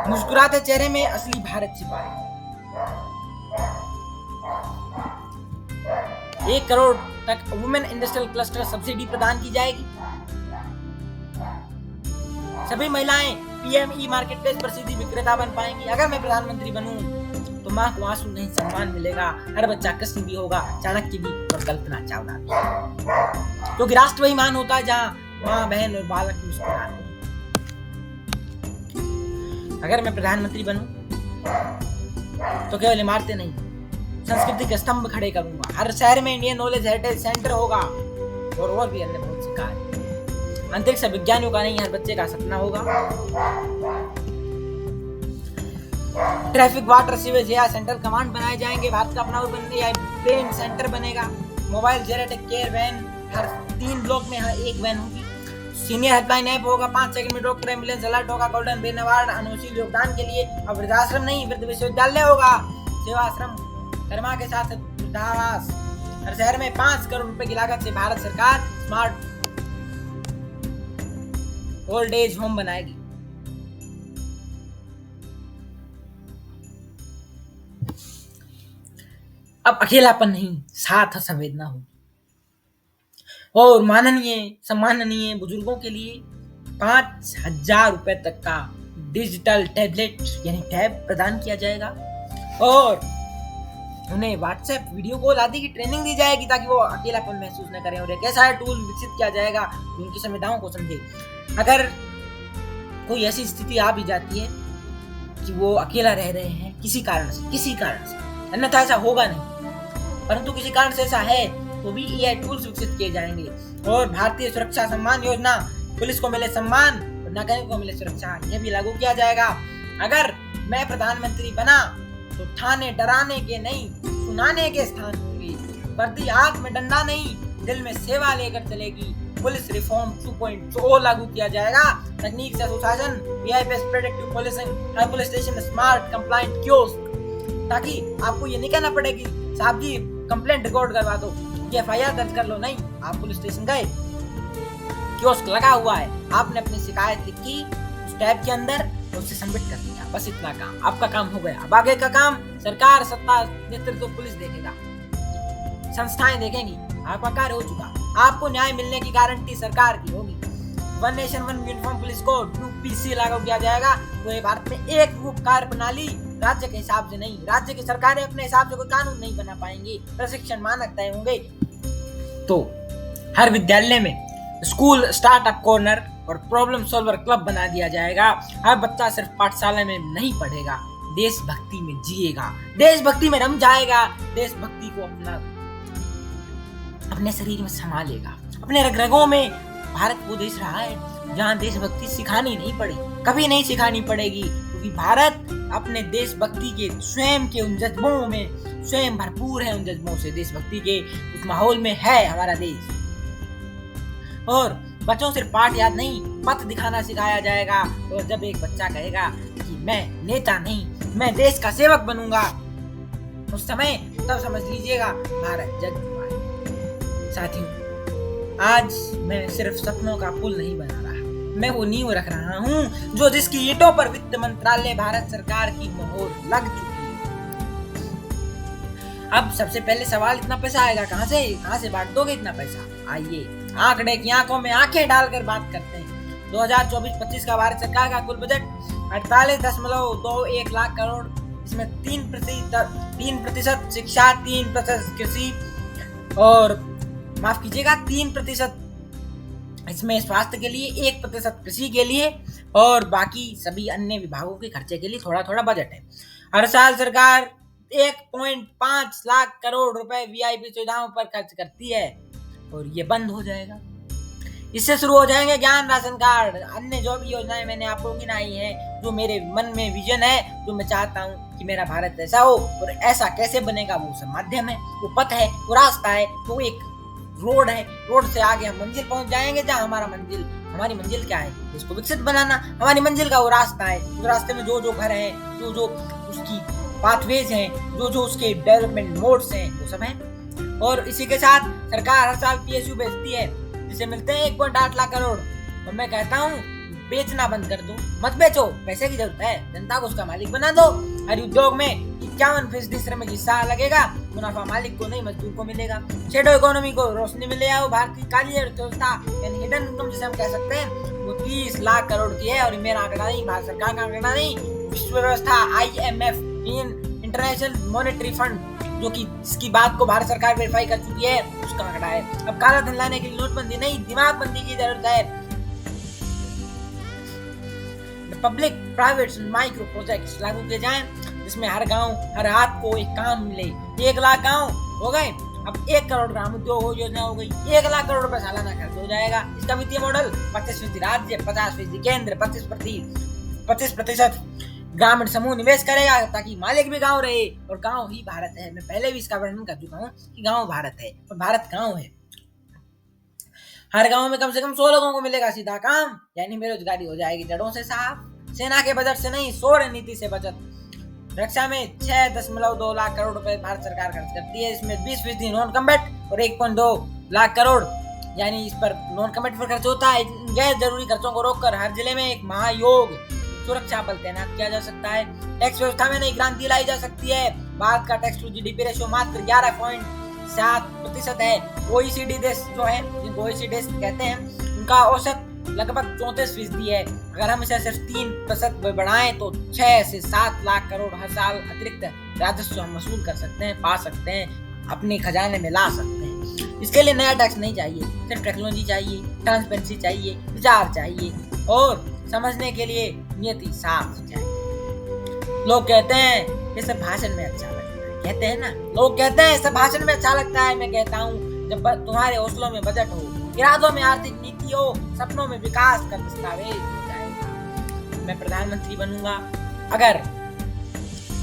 मुस्कुराते चेहरे में असली भारत छिपा है। 1 करोड़ तक वुमेन इंडस्ट्रियल क्लस्टर सब्सिडी प्रदान की जाएगी। सभी महिलाएं पीएमई मार्केट प्लेस पर सीधी विक्रेता बन पाएंगी। अगर मैं प्रधानमंत्री बनूं तो मां को आंसू नहीं सम्मान मिलेगा। हर बच्चा कृष्ण भी होगा, चाणक्य भी और कल्पना चावला भी। क्योंकि राष्ट्र वही मान होता है जहां मां बहन और बालक मुस्कुराते हैं। अगर मैं प्रधानमंत्री बनूं तो केवल इमारतें नहीं संस्कृति के स्तंभ खड़े करूंगा। हर शहर में इंडियन नॉलेज हेरिटेज सेंटर होगा। और भी अन्य बहुत सी कार्य। अंतरिक्ष विज्ञानियों का नहीं हर बच्चे का सपना होगा। ट्रैफिक वाटर सीवेज या सेंट्रल कमांड बनाए जाएंगे। भारत का अपना ब्रेन सेंटर बनेगा। मोबाइल जेनेटिक केयर वैन हर 3 ब्लॉक में हर 1 वैन होगी। सीनियर हेल्पलाइन ऐप होगा। 5 सेकंड में डॉक्टर एम्बुलेंस अलर्ट होगा। गोल्डन बेन अवार्ड अनुशील योगदान के लिए। अब वृद्धाश्रम नहीं वृद्ध विश्वविद्यालय होगा। सेवाश्रम कर्मा के साथ वृद्धावास। हर शहर में 5 करोड़ रुपए की लागत से भारत सरकार स्मार्ट ओल्ड एज होम बनाएगी। अब अकेलापन नहीं साथ संवेदना होगी। और माननीय सम्माननीय बुजुर्गों के लिए 5,000 रुपए तक का डिजिटल टैबलेट यानी टैब प्रदान किया जाएगा। और उन्हें व्हाट्सएप वीडियो कॉल आदि की ट्रेनिंग दी जाएगी ताकि वो अकेलापन महसूस न करें। और एक ऐसा टूल विकसित किया जाएगा जो उनकी समस्याओं को समझे। अगर कोई ऐसी स्थिति आ भी जाती है कि वो अकेला रह रहे हैं किसी कारण से, अन्यथा ऐसा होगा नहीं, परंतु किसी कारण से ऐसा है तो भी एआई टूल्स विकसित किए जाएंगे। और भारतीय सुरक्षा सम्मान योजना, पुलिस को मिले सम्मान और नागरिकों को मिले सुरक्षा, यह भी लागू किया जाएगा। अगर मैं प्रधानमंत्री बना तो थाने डराने के नहीं सुनाने के स्थान होंगे। वर्दी आंख में डंडा नहीं दिल में सेवा लेकर चलेगी। पुलिस रिफॉर्म 2.0 लागू किया जाएगा। तकनीक से सुशासन, एआई बेस्ड प्रेडिक्टिव पुलिसिंग, हर पुलिस स्टेशन में स्मार्ट कंप्लायंट कियोस्क, ताकि आपको ये नहीं कहना पड़े कि साहब जी कंप्लेंट रिकॉर्ड करवा दो, एफआईआर दर्ज कर लो। नहीं, आप पुलिस स्टेशन गए, कियोस्क लगा हुआ है, आपने अपनी शिकायत लिखी उस टैब के अंदर, उससे सबमिट कर दिया, बस इतना काम, आपका काम हो गया। अब आगे का काम सरकार, सत्ता, नेतृत्व, पुलिस देखेगा, संस्थाएं देखेंगी, आपका कार्य हो चुका। आपको न्याय मिलने की गारंटी सरकार की होगी। One nation one uniform police code UPC लागू किया जाएगा। पूरे भारत में एक रूप कार्य प्रणाली, राज्य के हिसाब से नहीं। राज्य की सरकारें अपने हिसाब से कोई कानून नहीं बना पाएंगी, प्रशिक्षण मानक तय होंगे। तो हर विद्यालय में स्कूल स्टार्टअप कॉर्नर और प्रॉब्लम सॉल्वर क्लब बना दिया जाएगा। हर बच्चा सिर्फ पाठशाला में नहीं पढ़ेगा, देशभक्ति में जिएगा, देशभक्ति में रम जाएगा, देशभक्ति को अपने शरीर में संभालेगा। अपने रगों में भारत वो देश रहा है जहाँ देशभक्ति सिखानी नहीं पड़ी, कभी नहीं सिखानी पड़ेगी, क्योंकि भारत अपने देशभक्ति के स्वयं के उन जज्बों में स्वयं भरपूर है। उन जज्बों से देशभक्ति के उस माहौल में है हमारा देश। और बच्चों सिर्फ पाठ याद नहीं, पथ दिखाना सिखाया जाएगा। और जब एक बच्चा कहेगा कि मैं नेता नहीं, मैं देश का सेवक बनूंगा, उस समय तब समझ लीजिएगा भारत जग चुका है। साथियों, आज मैं सिर्फ सपनों का पुल नहीं बना रहा, मैं वो नींव रख रहा हूँ जो जिसकी ईंटों पर वित्त मंत्रालय भारत सरकार की मोहर लग चुकी है। अब सबसे पहले सवाल, इतना पैसा आएगा कहाँ से बांट दोगे इतना पैसा? आइए आंकड़े की आंखों में आंखें डालकर बात करते हैं। 2024-25 का भारत सरकार का कुल बजट 48.21 लाख करोड़। इसमें 3% शिक्षा, 3% कृषि और 3% इसमें स्वास्थ्य के लिए, 1% कृषि के लिए और बाकी सभी अन्य विभागों के खर्चे के लिए थोड़ा थोड़ा बजट है। हर साल सरकार 1.5 लाख करोड़ रुपए वीआईपी सुविधाओं पर खर्च करती है और ये बंद हो जाएगा। इससे शुरू हो जाएंगे ज्ञान राशन कार्ड, अन्य जो भी योजनाएं मैंने आपको गिनाई है, जो मेरे मन में विजन है, जो मैं चाहता हूँ कि मेरा भारत ऐसा हो। और ऐसा कैसे बनेगा? वो सब माध्यम है, वो पथ है, वो रास्ता है, वो एक रोड है। रोड से आगे हम मंजिल पहुंच जाएंगे जहाँ हमारी मंजिल क्या है? इसको विकसित बनाना हमारी मंजिल का वो रास्ता है। उस रास्ते में जो जो घर है, जो जो उसकी पाथवेज हैं, जो जो उसके डेवलपमेंट मोड्स हैं, वो सब हैं। और इसी के साथ सरकार हर साल पीएसयू बेचती है, जिसे मिलते हैं 1.8 लाख करोड़। और मैं कहता हूँ बेचना बंद कर दो, मत बेचो, पैसे की जरूरत है, जनता को उसका मालिक बना दो। हर उद्योग में 51% श्रमिक हिस्सा लगेगा, मुनाफा मालिक को नहीं मजदूर को मिलेगा। शेडो इकोनॉमी को रोशनी में ले आओ। भारत की काली अर्थव्यवस्था यानी हिडन इनकम जिसे हम कह सकते हैं, वो 30 लाख करोड़ की है। और मेरा आंकड़ा नहीं, भारत सरकार का आंकड़ा नहीं, विश्व व्यवस्था IMF इंटरनेशनल मॉनेटरी फंड जो कि इसकी बात को भारत सरकार वेरीफाई कर चुकी है, उसका आंकड़ा है। अब काला धन लाने के लिए नोटबंदी नहीं, दिमागबंदी की जरूरत है। पब्लिक प्राइवेट माइक्रो प्रोजेक्ट्स लागू किए जाएं, जिसमें हर गांव हर हाथ को एक काम मिले। 1 लाख गांव हो गए, अब 1 करोड़ ग्राम उद्योग योजना हो गई, 1 लाख करोड़ रुपए सालाना खर्च हो जाएगा। इसका वित्तीय मॉडल 25% राज्य, 50% केंद्र, 25% ग्रामीण समूह निवेश करेगा, ताकि मालिक भी गांव रहे। और गांव ही भारत है। मैं पहले भी इसका वर्णन कर चुका हूँ कि गांव भारत है और भारत गांव है। हर गांव में कम से कम 100 लोगों को मिलेगा सीधा काम, यानी बेरोजगारी हो जाएगी जड़ों से साफ। सेना के बजट से नहीं, सौर नीति से बचत। रक्षा में 6.2 लाख करोड़ रुपए भारत सरकार खर्च करती है। इसमें 20% नॉन कम्बैट और 1.2 लाख करोड़ यानी इस पर नॉन कम्बैट पर खर्च होता है। गैर जरूरी खर्चों को रोककर हर जिले में एक महायोग सुरक्षा बल तैनात किया जा सकता है। टैक्स व्यवस्था में नई क्रांति लाई जा सकती है। भारत का टैक्स टू जीडीपी रेशियो मात्र 11.7% है। OECD देश जो है, जिनको OECD देश कहते हैं, उनका औसत लगभग 34% है। अगर हम इसे सिर्फ 3% बढ़ाएं तो 6 से 7 लाख करोड़ हर साल अतिरिक्त राजस्व हम वसूल कर सकते हैं, पा सकते हैं, अपने खजाने में ला सकते हैं। इसके लिए नया टैक्स नहीं चाहिए, सिर्फ टेक्नोलॉजी चाहिए, ट्रांसपेरेंसी चाहिए, विचार चाहिए और समझने के लिए नियति साफ चाहिए। लोग कहते हैं ये सब भाषण में अच्छा लगता है, कहते हैं ना, लोग कहते हैं सब भाषण में अच्छा लगता है। मैं कहता हूँ जब तुम्हारे हौसलों में बजट हो, इरादों में आर्थिक नीति हो, सपनों में विकास का दस्तावेज हो जाएगा। मैं प्रधानमंत्री बनूंगा अगर,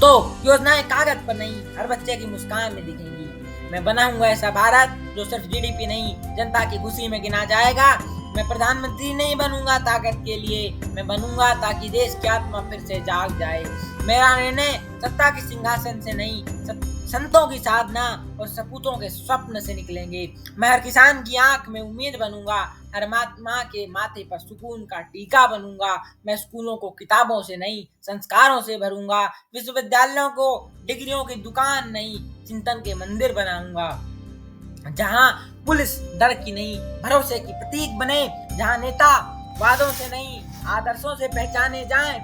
तो योजनाएं कागज पर नहीं, हर बच्चे की मुस्कान में दिखेंगी। मैं बनाऊंगा ऐसा भारत जो सिर्फ जीडीपी नहीं, जनता की खुशी में गिना जाएगा। मैं प्रधानमंत्री नहीं बनूंगा ताकत के लिए, मैं बनूंगा ताकि देश की आत्मा फिर से जाग जाए। मेरा निर्णय सत्ता के सिंहासन से नहीं, संतों की साधना और सपूतों के स्वप्न से निकलेंगे। मैं हर किसान की आंख में उम्मीद बनूंगा, हर माँ के माथे पर सुकून का टीका बनूंगा। मैं स्कूलों को किताबों से नहीं, संस्कारों से भरूंगा। विश्वविद्यालयों को डिग्रियों की दुकान नहीं, चिंतन के मंदिर बनाऊंगा। जहां पुलिस डर की नहीं, भरोसे की प्रतीक बने, जहां नेता वादों से नहीं, आदर्शों से पहचाने जाएं।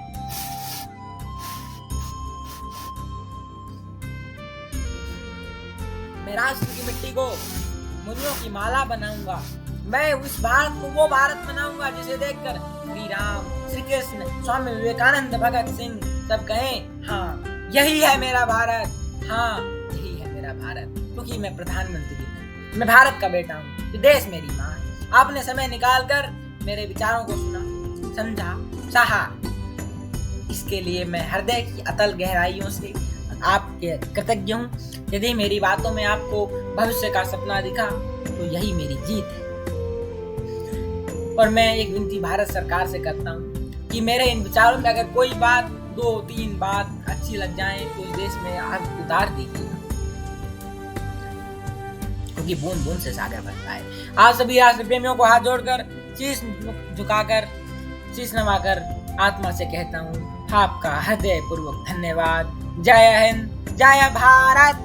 मैं राष्ट्र की मिट्टी को मुनियों की माला बनाऊंगा। मैं उस भारत को वो भारत बनाऊंगा जिसे देखकर श्री राम, श्री कृष्ण, स्वामी विवेकानंद, भगत सिंह सब कहें, हाँ यही है मेरा भारत, हाँ यही है मेरा भारत। क्योंकि मैं प्रधानमंत्री हूँ, मैं भारत का बेटा हूँ, ये देश मेरी माँ है। आपने समय निकालकर मेरे विचारों को सुना, समझा, सहा, इसके लिए मैं हृदय की अतल गहराइयों से आपके कृतज्ञ हूँ। यदि मेरी बातों में आपको भविष्य का सपना दिखा तो यही मेरी जीत है। और मैं एक विनती भारत सरकार से करता हूँ कि मेरे इन विचारों में अगर कोई बात, 2-3 बात अच्छी लग जाए तो इस देश में आप उतार दीजिए, क्योंकि बूंद बूंद से सागर बनता है। आज सभी राष्ट्र प्रेमियों को हाथ जोड़कर, शीश झुकाकर, शीश नवाकर आत्मा से कहता हूँ आपका हृदय पूर्वक धन्यवाद। जय हिंद, जय भारत।